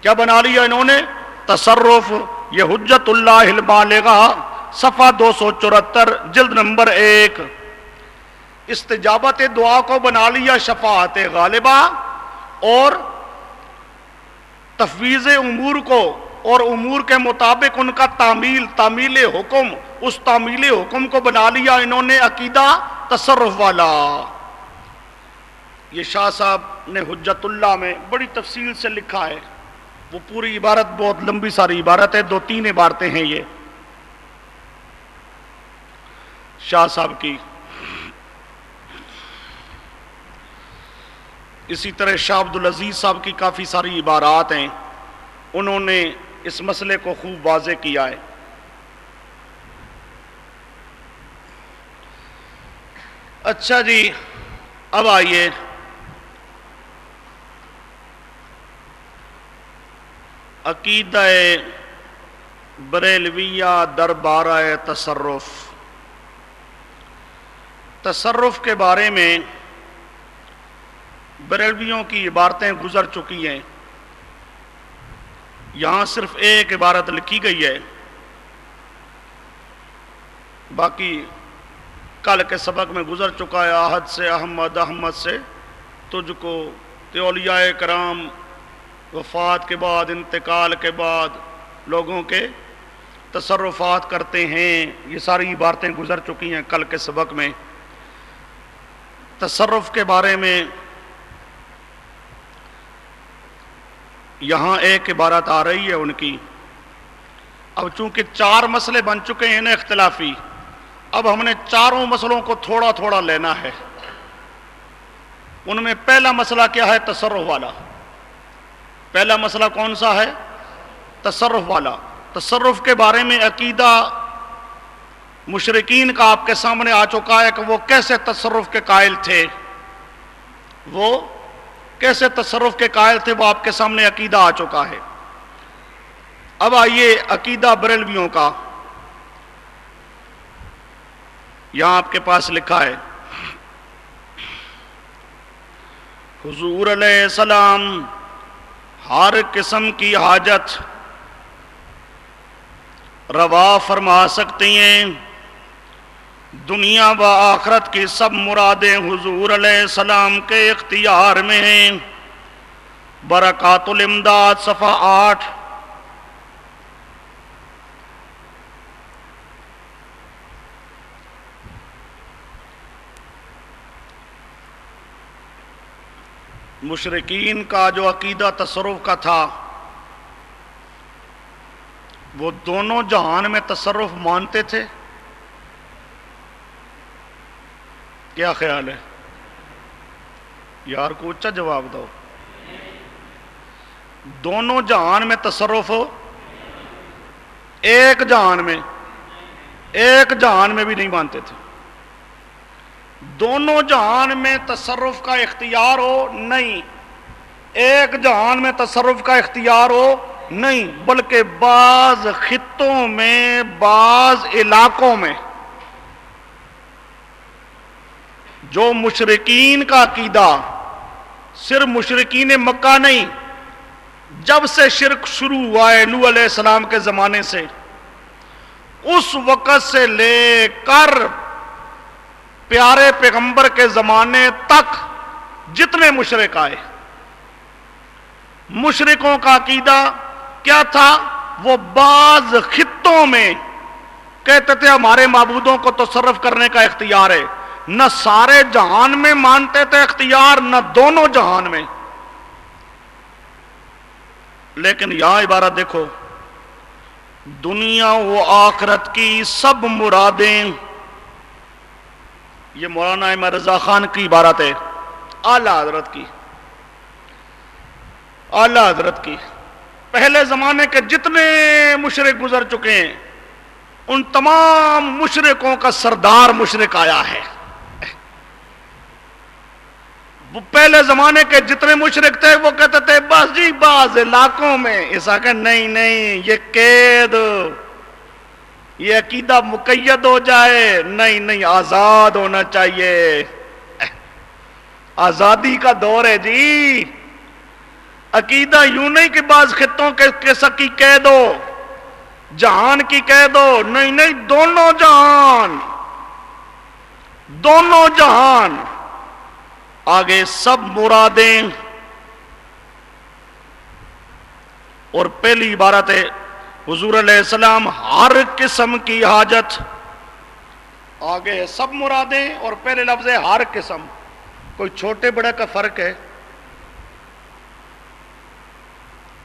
کیا بنا لیا انہوں نے؟ تصرف. یہ حجت اللہ البالغہ صفحہ 274 جلد نمبر 1. استجابت دعا کو بنا لیا شفاعت غالبہ، اور تفویض امور کو اور امور کے مطابق ان کا تعمیل حکم، اس تعمیل حکم کو بنا لیا انہوں نے عقیدہ تصرف والا. یہ شاہ صاحب نے حجت اللہ میں بڑی تفصیل سے لکھا ہے. وہ پوری عبارت بہت لمبی ساری عبارت ہے، 2-3 عبارتیں ہیں یہ شاہ صاحب کی. اسی طرح شاہ عبدالعزیز صاحب کی کافی ساری عبارات ہیں، انہوں نے اس مسئلے کو خوب واضح کیا ہے. اچھا جی، اب آئیے عقیدہ بریلویہ دربارہ تصرف. تصرف کے بارے میں بریلویوں کی عبارتیں گزر چکی ہیں. یہاں صرف ایک عبارت لکھی گئی ہے، باقی کل کے سبق میں گزر چکا ہے. احد سے احمد، احمد سے تجھ کو، اولیاء کرام وفات کے بعد، انتقال کے بعد لوگوں کے تصرفات کرتے ہیں. یہ ساری عبارتیں گزر چکی ہیں کل کے سبق میں. تصرف کے بارے میں یہاں ایک عبارت آ رہی ہے ان کی. اب چونکہ 4 مسئلے بن چکے ہیں نا اختلافی، اب ہم نے چاروں مسئلوں کو تھوڑا تھوڑا لینا ہے. ان میں پہلا مسئلہ کیا ہے؟ تصرف والا. پہلا مسئلہ کون سا ہے؟ تصرف والا. تصرف کے بارے میں عقیدہ مشرکین کا آپ کے سامنے آ چکا ہے کہ وہ کیسے تصرف کے قائل تھے. وہ کیسے تصرف کے قائل تھے، وہ آپ کے سامنے عقیدہ آ چکا ہے. اب آئیے عقیدہ بریلویوں کا. یہاں آپ کے پاس لکھا ہے حضور علیہ السلام ہر قسم کی حاجت روا فرما سکتی ہیں. دنیا و آخرت کی سب مرادیں حضور علیہ السلام کے اختیار میں ہیں. برکات الامداد صفحہ 8. مشرکین کا جو عقیدہ تصرف کا تھا، وہ دونوں جہان میں تصرف مانتے تھے. کیا خیال ہے یار؟ کو اچھا جواب دو. دونوں جہان میں تصرف ہو، ایک جہان میں بھی نہیں مانتے تھے. دونوں جہان میں تصرف کا اختیار ہو نہیں، ایک جہان میں تصرف کا اختیار ہو نہیں، بلکہ بعض خطوں میں، بعض علاقوں میں جو مشرکین کا عقیدہ، صرف مشرکین مکہ نہیں، جب سے شرک شروع ہوا ہے نوح علیہ السلام کے زمانے سے، اس وقت سے لے کر پیارے پیغمبر کے زمانے تک جتنے مشرک آئے، مشرکوں کا عقیدہ کیا تھا؟ وہ بعض خطوں میں کہتے تھے ہمارے معبودوں کو تصرف کرنے کا اختیار ہے. نہ سارے جہان میں مانتے تھے اختیار، نہ دونوں جہان میں. لیکن یہاں عبارت دیکھو، دنیا و آخرت کی سب مرادیں. یہ مولانا احمد رضا خان کی عبارت ہے، اعلیٰ حضرت کی. پہلے زمانے کے جتنے مشرک گزر چکے ہیں، ان تمام مشرکوں کا سردار مشرک آیا ہے. وہ پہلے زمانے کے جتنے مشرک تھے وہ کہتے تھے بس جی بعض علاقوں میں، عیسیٰ کہ نہیں یہ قید، یہ عقیدہ مقید ہو جائے، نہیں آزاد ہونا چاہیے، آزادی کا دور ہے جی، عقیدہ یوں نہیں کہ بعض خطوں کے سکی قید ہو، جہان کی قید ہو، نہیں دونوں جہان، آگے سب مرادیں، اور پہلی عبارت ہے حضور علیہ السلام ہر قسم کی حاجت، آگے سب مرادیں اور پہلے لفظ ہے ہر قسم، کوئی چھوٹے بڑے کا فرق ہے؟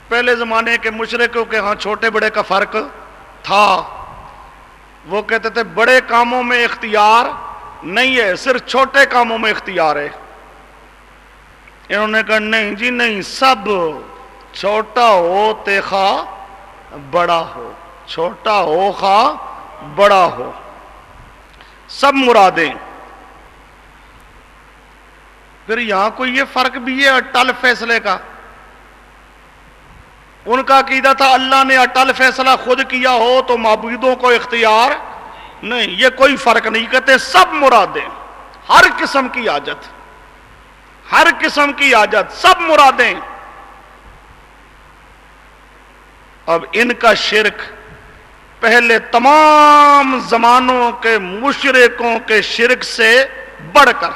پہلے زمانے کے مشرکوں کے ہاں چھوٹے بڑے کا فرق تھا، وہ کہتے تھے بڑے کاموں میں اختیار نہیں ہے، صرف چھوٹے کاموں میں اختیار ہے، انہوں نے کہا نہیں جی نہیں، سب، چھوٹا ہو تے خواہ بڑا ہو، چھوٹا ہو خواہ بڑا ہو، سب مرادیں۔ پھر یہاں کوئی یہ فرق بھی ہے اٹل فیصلے کا، ان کا عقیدہ تھا اللہ نے اٹل فیصلہ خود کیا ہو تو معبودوں کو اختیار نہیں، یہ کوئی فرق نہیں، کہتے سب مرادیں، ہر قسم کی حاجت، ہر قسم کی حاجت، سب مرادیں۔ اب ان کا شرک پہلے تمام زمانوں کے مشرکوں کے شرک سے بڑھ کر،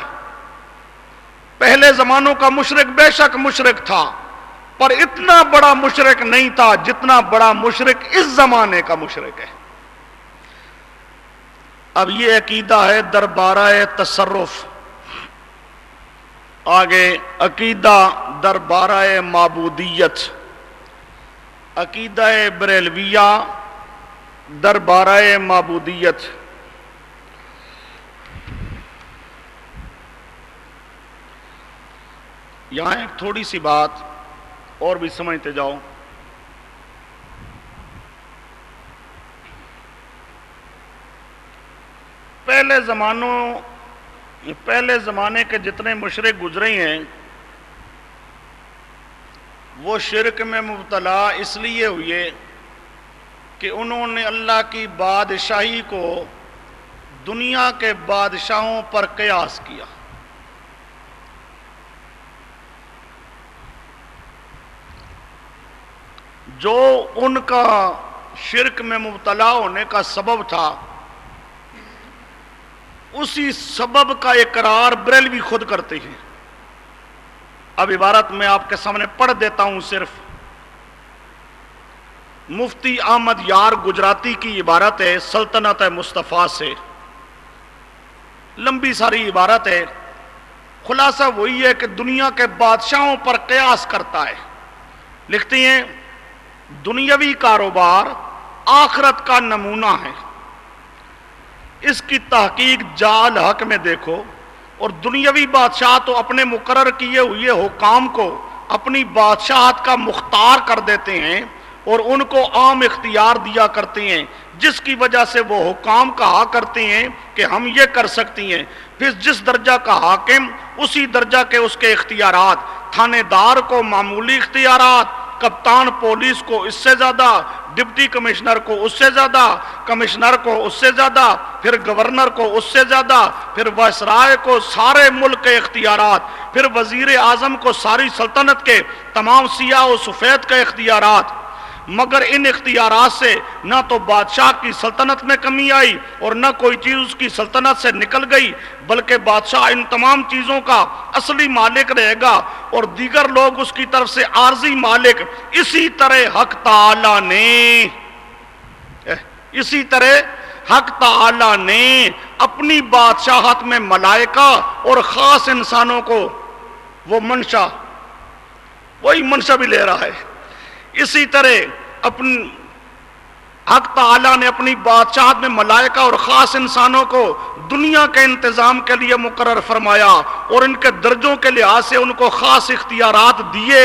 پہلے زمانوں کا مشرک بے شک مشرک تھا، پر اتنا بڑا مشرک نہیں تھا جتنا بڑا مشرک اس زمانے کا مشرک ہے۔ اب یہ عقیدہ ہے دربارہ تصرف، آگے عقیدہ دربارہ معبودیت، عقیدہ بریلویہ دربارہ معبودیت۔ یہاں ایک تھوڑی سی بات اور بھی سمجھتے جاؤ، پہلے زمانے کے جتنے مشرک گزرے ہیں وہ شرک میں مبتلا اس لیے ہوئے کہ انہوں نے اللہ کی بادشاہی کو دنیا کے بادشاہوں پر قیاس کیا۔ جو ان کا شرک میں مبتلا ہونے کا سبب تھا، اسی سبب کا اقرار بریلوی خود کرتے ہیں۔ اب عبارت میں آپ کے سامنے پڑھ دیتا ہوں، صرف مفتی احمد یار گجراتی کی عبارت ہے سلطنت مصطفیٰ سے، لمبی ساری عبارت ہے، خلاصہ وہی ہے کہ دنیا کے بادشاہوں پر قیاس کرتا ہے۔ لکھتی ہیں دنیاوی کاروبار آخرت کا نمونہ ہے، اس کی تحقیق جال حق میں دیکھو، اور دنیاوی بادشاہ تو اپنے مقرر کیے ہوئے حکام کو اپنی بادشاہت کا مختار کر دیتے ہیں اور ان کو عام اختیار دیا کرتے ہیں، جس کی وجہ سے وہ حکام کہا کرتے ہیں کہ ہم یہ کر سکتی ہیں۔ پھر جس درجہ کا حاکم اسی درجہ کے اس کے اختیارات، تھانے دار کو معمولی اختیارات، کپتان پولیس کو اس سے زیادہ، ڈپٹی کمشنر کو اس سے زیادہ، کمشنر کو اس سے زیادہ، پھر گورنر کو اس سے زیادہ، پھر وائسرائے کو سارے ملک کے اختیارات، پھر وزیر اعظم کو ساری سلطنت کے تمام سیاہ و سفید کے اختیارات۔ مگر ان اختیارات سے نہ تو بادشاہ کی سلطنت میں کمی آئی اور نہ کوئی چیز اس کی سلطنت سے نکل گئی، بلکہ بادشاہ ان تمام چیزوں کا اصلی مالک رہے گا اور دیگر لوگ اس کی طرف سے عارضی مالک۔ اسی طرح حق تعالی نے اپنی بادشاہت میں ملائکہ اور خاص انسانوں کو وہ منشا، وہی منشا بھی لے رہا ہے، اسی طرح حق تعالیٰ نے اپنی بادشاہت میں ملائکہ اور خاص انسانوں کو دنیا کے انتظام کے لیے مقرر فرمایا اور ان کے درجوں کے لحاظ سے ان کو خاص اختیارات دیے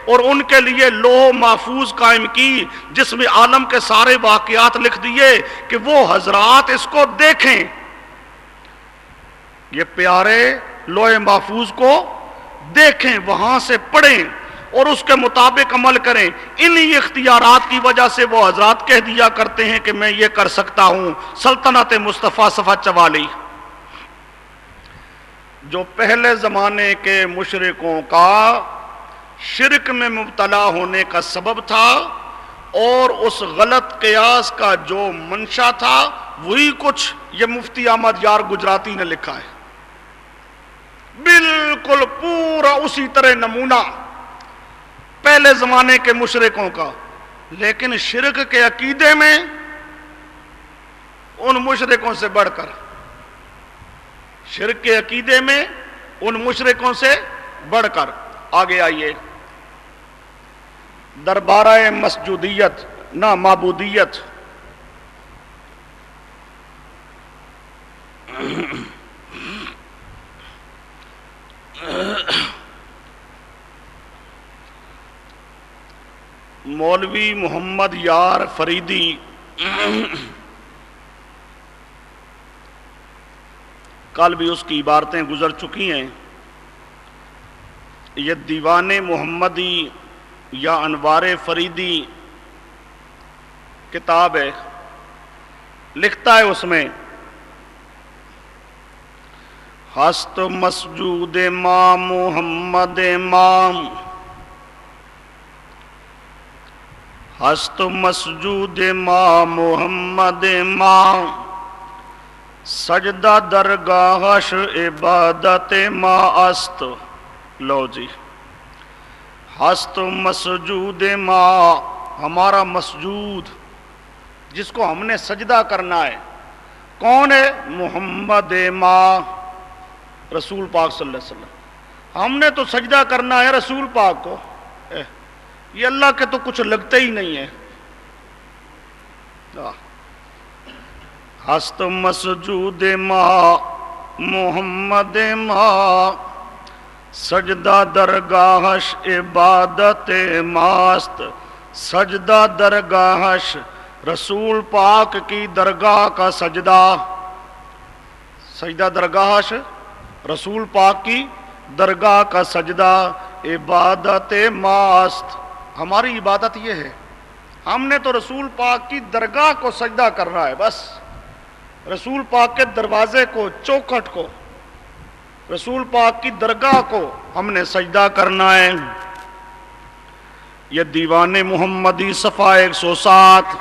اور ان کے لیے لوح محفوظ قائم کی، جس میں عالم کے سارے واقعات لکھ دیے کہ وہ حضرات اس کو دیکھیں۔ یہ پیارے لوح محفوظ کو دیکھیں وہاں سے پڑھیں اور اس کے مطابق عمل کریں. انہی اختیارات کی وجہ سے وہ حضرات کہہ دیا کرتے ہیں کہ میں یہ کر سکتا ہوں. سلطنت مصطفیٰ صفحہ 44. جو پہلے زمانے کے مشرکوں کا شرک میں مبتلا ہونے کا سبب تھا اور اس غلط قیاس کا جو منشا تھا وہی کچھ یہ مفتی احمد یار گجراتی نے لکھا ہے. بالکل پورا اسی طرح نمونہ پہلے زمانے کے مشرکوں کا. لیکن شرک کے عقیدے میں ان مشرکوں سے بڑھ کر، شرک کے عقیدے میں ان مشرکوں سے بڑھ کر. آگے آئیے. دربارہ مسجودیت نہ معبودیت. مولوی محمد یار فریدی کل بھی اس کی عبارتیں گزر چکی ہیں. یہ دیوان محمدی یا انوار فریدی کتاب ہے. لکھتا ہے اس میں ہست مسجود ما محمد امام، ہست مسجود ما محمد امام، سجدہ درگاہش عبادت ما است. لو جی، ہست مسجود ما، ہمارا مسجود جس کو ہم نے سجدہ کرنا ہے کون ہے؟ محمد ما، رسول پاک صلی اللہ علیہ وسلم. ہم نے تو سجدہ کرنا ہے رسول پاک کو. یہ اللہ کے تو کچھ لگتے ہی نہیں ہے. ہست مسجود ما محمد ما، سجدہ درگاہش عبادت ماست. سجدہ درگاہش، رسول پاک کی درگاہ کا سجدہ. سجدہ درگاہش، رسول پاک کی درگاہ کا سجدہ عبادت ماست. ہماری عبادت یہ ہے، ہم نے تو رسول پاک کی درگاہ کو سجدہ کرنا ہے. بس رسول پاک کے دروازے کو، چوکھٹ کو، رسول پاک کی درگاہ کو ہم نے سجدہ کرنا ہے. یہ دیوان محمدی صفحہ 107.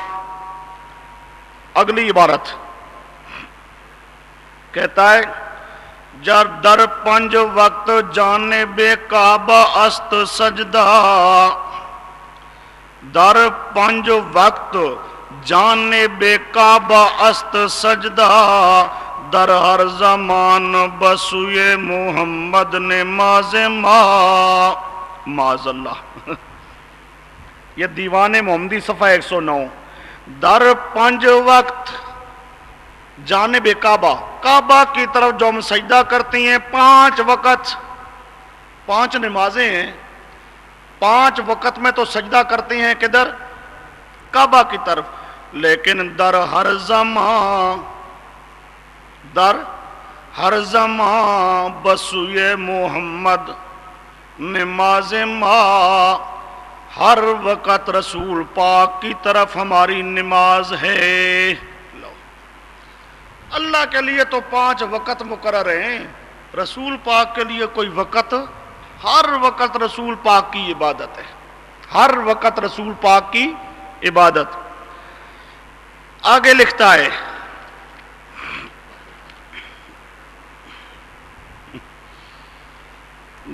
اگلی عبارت کہتا ہے جر در پنج وقت جانب کعبہ است سجدہ. در پنج وقت جانب کعبہ است سجدہ، در ہر زمان بسوئے محمد نماز ما. معاذ اللہ. یہ دیوان محمدی صفحہ 109. در پنج وقت جانب کعبہ، کعبہ کی طرف جو ہم سجدہ کرتے ہیں 5 وقت، 5 نمازیں ہیں، 5 وقت میں تو سجدہ کرتے ہیں کدھر؟ کعبہ کی طرف. لیکن در ہر زمان، در ہر زمان بسوئے محمد نماز ما، ہر وقت رسول پاک کی طرف ہماری نماز ہے. اللہ کے لیے تو 5 وقت مقرر ہیں، رسول پاک کے لیے کوئی وقت؟ ہر وقت رسول پاک کی عبادت ہے، ہر وقت رسول پاک کی عبادت. آگے لکھتا ہے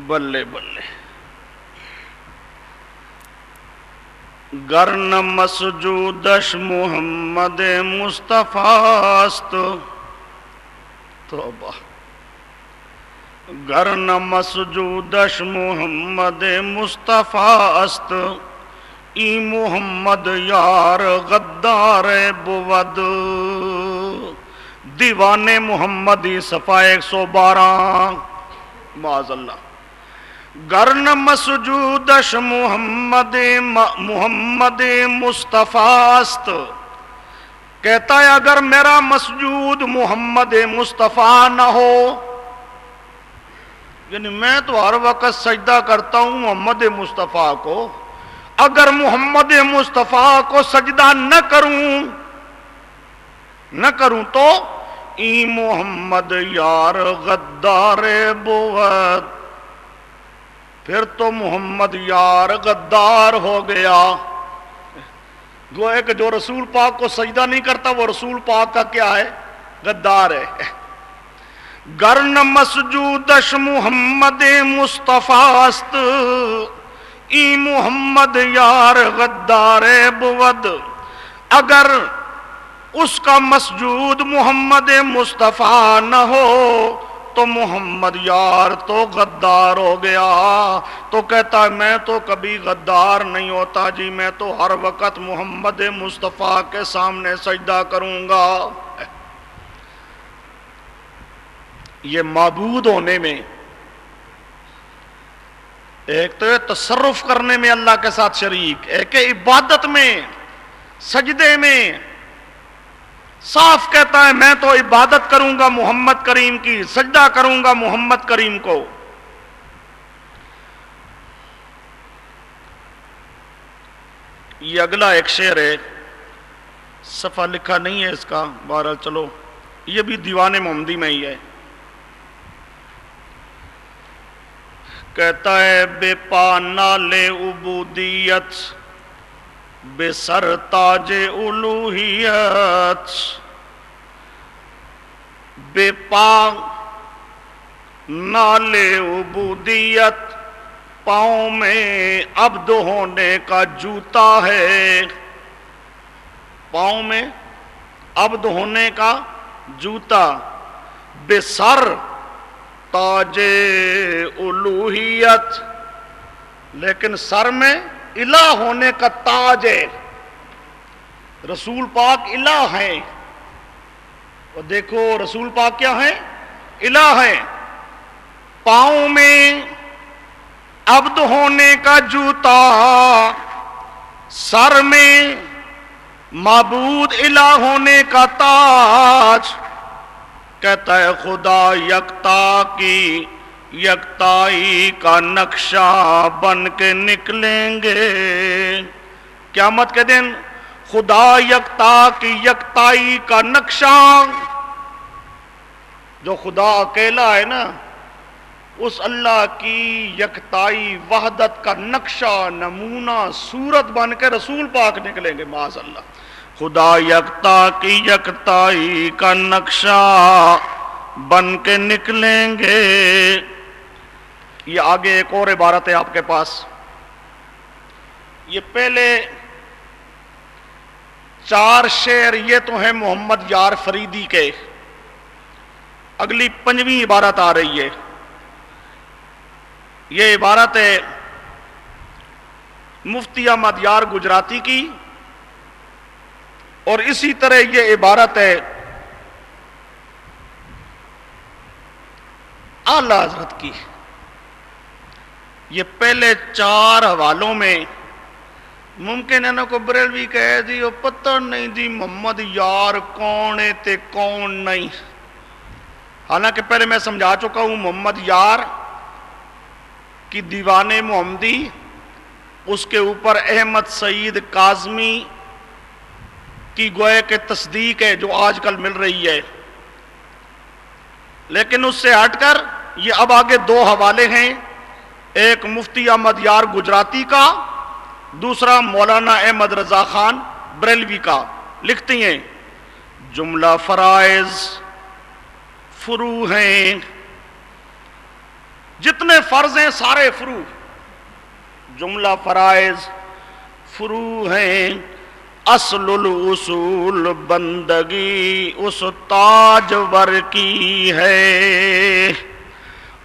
بلے بلے، گرن مسجودش محمد مصطفیٰ است. توبہ. گرن مسجودش محمد مصطفیٰ است، ای محمد یار غدار بود. دیوان محمدی صفحہ 112. معاذ اللہ. گرن مسجودش محمد مصطفیٰ است. کہتا ہے اگر میرا مسجود محمد مصطفیٰ نہ ہو، یعنی میں تو ہر وقت سجدہ کرتا ہوں محمد مصطفیٰ کو، اگر محمد مصطفیٰ کو سجدہ نہ کروں تو ای محمد یار غدار بود، پھر تو محمد یار غدار ہو گیا۔ گویا کہ جو رسول پاک کو سجدہ نہیں کرتا وہ رسول پاک کا کیا ہے؟ غدار ہے۔ گرن مسجودش محمد مصطفیٰ است، ای محمد یار غدار بود، اگر اس کا مسجود محمد مصطفیٰ نہ ہو تو محمد یار تو غدار ہو گیا۔ تو کہتا ہے میں تو کبھی غدار نہیں ہوتا جی، میں تو ہر وقت محمد مصطفیٰ کے سامنے سجدہ کروں گا۔ یہ معبود ہونے میں، ایک تو یہ تصرف کرنے میں اللہ کے ساتھ شریک، ایک عبادت میں سجدے میں صاف کہتا ہے میں تو عبادت کروں گا محمد کریم کی، سجدہ کروں گا محمد کریم کو۔ یہ اگلا ایک شعر ہے، صفحہ لکھا نہیں ہے اس کا، بہرحال چلو یہ بھی دیوان محمدی میں ہی ہے۔ کہتا ہے بے پا نال عبودیت، بے سر تاج الوہیت، بے پا نال عبودیت، پاؤں میں عبد ہونے کا جوتا ہے، پاؤں میں عبد ہونے کا جوتا، بے سر تاج الوہیت، لیکن سر میں الہ ہونے کا تاج ہے۔ رسول پاک الہ ہیں، اور دیکھو رسول پاک کیا ہیں؟ الہ ہیں۔ پاؤں میں عبد ہونے کا جوتا، سر میں معبود الہ ہونے کا تاج، کہتا ہے خدا یکتا کی یکتائی کا نقشہ بن کے نکلیں گے۔ قیامت کے دن خدا یکتا کی یکتائی کا نقشہ، جو خدا اکیلا ہے نا، اس اللہ کی یکتائی وحدت کا نقشہ، نمونہ، صورت بن کے رسول پاک نکلیں گے معاذ اللہ۔ خدا یکتا کی یکتائی کا نقشہ بن کے نکلیں گے۔ یہ آگے ایک اور عبارت ہے آپ کے پاس، یہ پہلے 4 شعر یہ تو ہیں محمد یار فریدی کے، اگلی 5ویں عبارت آ رہی ہے، یہ عبارت ہے مفتی احمد یار گجراتی کی، اور اسی طرح یہ عبارت ہے اعلیٰ حضرت کی۔ یہ پہلے 4 حوالوں میں ممکن ہے نا کو بریلوی کہے جی وہ پتہ نہیں جی محمد یار کون ہے تے کون نہیں، حالانکہ پہلے میں سمجھا چکا ہوں محمد یار کی دیوان محمدی، اس کے اوپر احمد سعید کاظمی کی گوئے کے تصدیق ہے جو آج کل مل رہی ہے، لیکن اس سے ہٹ کر یہ اب آگے 2 حوالے ہیں، ایک مفتی احمد یار گجراتی کا، دوسرا مولانا احمد رضا خان بریلوی کا۔ لکھتی ہیں جملہ فرائض فرو ہیں، جتنے فرض ہیں سارے فرو، جملہ فرائض فرو ہیں، اصل الاصول بندگی اس تاجور کی ہے،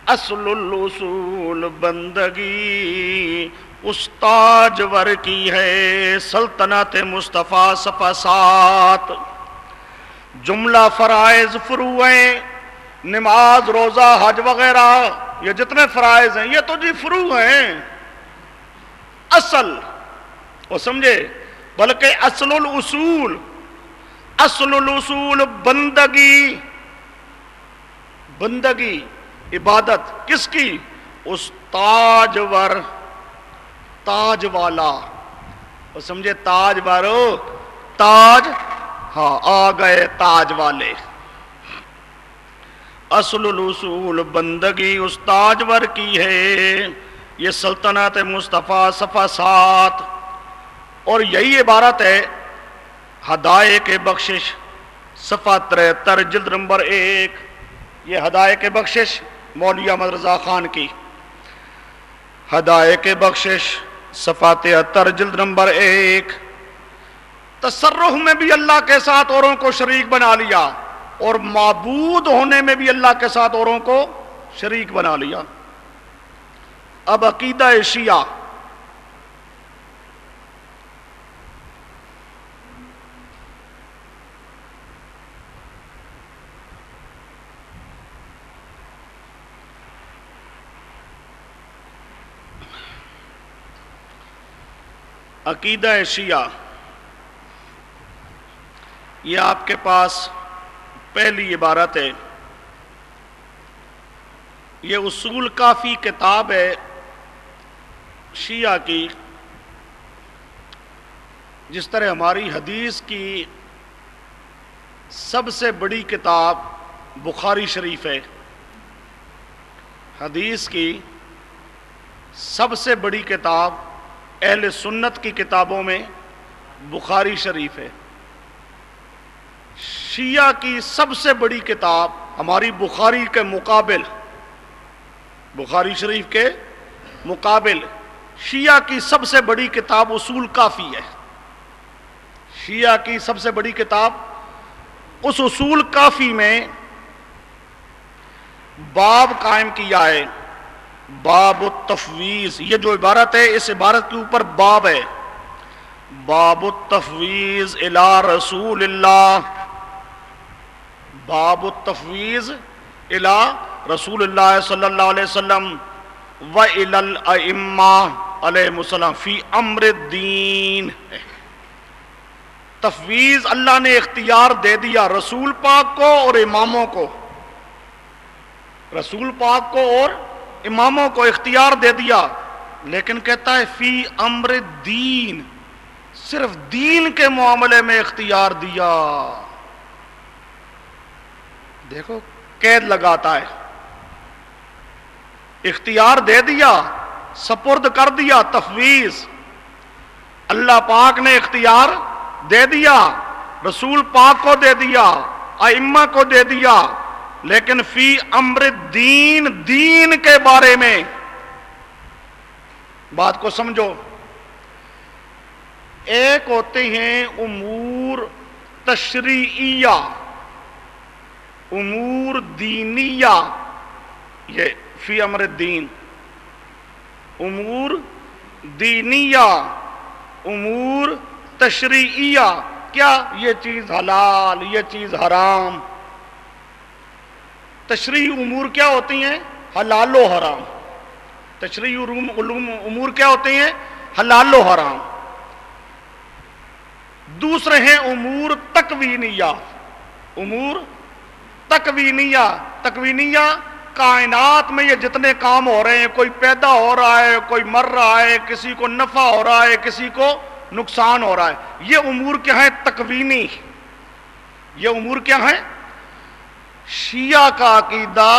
اصل الاصول بندگی اس تاجور کی ہے، سلطنت مصطفیٰ صفحہ 7۔ جملہ فرائض فرو ہیں، نماز روزہ حج وغیرہ یہ جتنے فرائض ہیں یہ تو جی فرو ہیں، اصل وہ سمجھے، بلکہ اصل الاصول، اصل الاصول بندگی، بندگی عبادت کس کی؟ اس تاجور، تاج والا، اور سمجھے تاج بارو، تاج، ہاں آ گئے تاج والے۔ اصل الاصول بندگی اس تاجور کی ہے، یہ سلطنت مصطفیٰ صفحہ 7، اور یہی عبارت ہے ہدایت بخشش صفحہ 73 جلد نمبر 1، یہ ہدایت بخشش مولوی احمد رضا خان کی، ہدایت بخشش صفحہ 73 جلد نمبر 1۔ تصرف میں بھی اللہ کے ساتھ اوروں کو شریک بنا لیا، اور معبود ہونے میں بھی اللہ کے ساتھ اوروں کو شریک بنا لیا۔ اب عقیدہ شیعہ، عقیدہ شیعہ، یہ آپ کے پاس پہلی عبارت ہے، یہ اصول کافی کتاب ہے شیعہ کی، جس طرح ہماری حدیث کی سب سے بڑی کتاب بخاری شریف ہے، حدیث کی سب سے بڑی کتاب اہل سنت کی کتابوں میں بخاری شریف ہے۔ شیعہ کی سب سے بڑی کتاب ہماری بخاری کے مقابل، بخاری شریف کے مقابل شیعہ کی سب سے بڑی کتاب اصول کافی ہے۔ شیعہ کی سب سے بڑی کتاب اس اصول کافی میں باب قائم کیا ہے، باب التفویض، یہ جو عبارت ہے اس عبارت کے اوپر باب ہے، باب التفویض الی رسول اللہ، باب التفویض الی رسول اللہ صلی اللہ علیہ وسلم و الی الائمہ علیہم السلام فی امر الدین۔ تفویض اللہ نے اختیار دے دیا رسول پاک کو اور اماموں کو، رسول پاک کو اور اماموں کو اختیار دے دیا، لیکن کہتا ہے فی امر الدین، صرف دین کے معاملے میں اختیار دیا۔ دیکھو قید لگاتا ہے، اختیار دے دیا، سپرد کر دیا، تفویض اللہ پاک نے اختیار دے دیا، رسول پاک کو دے دیا، ائمہ کو دے دیا، لیکن فی امر الدین، دین کے بارے میں۔ بات کو سمجھو، ایک ہوتے ہیں امور تشریعیہ، امور دینیہ، یہ فی امر الدین، امور دینیہ، امور تشریعیہ، کیا یہ چیز حلال، یہ چیز حرام۔ تشریعی امور کیا ہوتی ہیں؟ حلال و حرام۔ تشریعی امور کیا ہوتے ہیں؟ حلال و حرام۔ دوسرے ہیں امور تکوینیہ، امور تکوینیہ، تکوینیہ کائنات میں یہ جتنے کام ہو رہے ہیں، کوئی پیدا ہو رہا ہے، کوئی مر رہا ہے، کسی کو نفع ہو رہا ہے، کسی کو نقصان ہو رہا ہے، یہ امور کیا ہیں؟ تکوینی۔ یہ امور کیا ہیں؟ شیعہ کا عقیدہ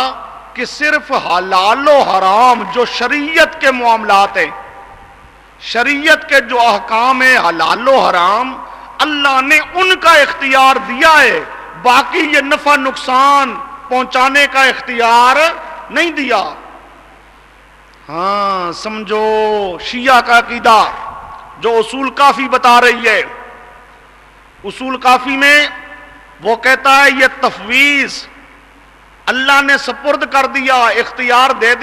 کہ صرف حلال و حرام جو شریعت کے معاملات ہیں، شریعت کے جو احکام ہیں حلال و حرام، اللہ نے ان کا اختیار دیا ہے، باقی یہ نفع نقصان پہنچانے کا اختیار نہیں دیا۔ ہاں سمجھو شیعہ کا عقیدہ جو اصول کافی بتا رہی ہے، اصول کافی میں وہ کہتا ہے یہ تفویض اللہ نے سپرد کر دیا، اختیار دے دیا۔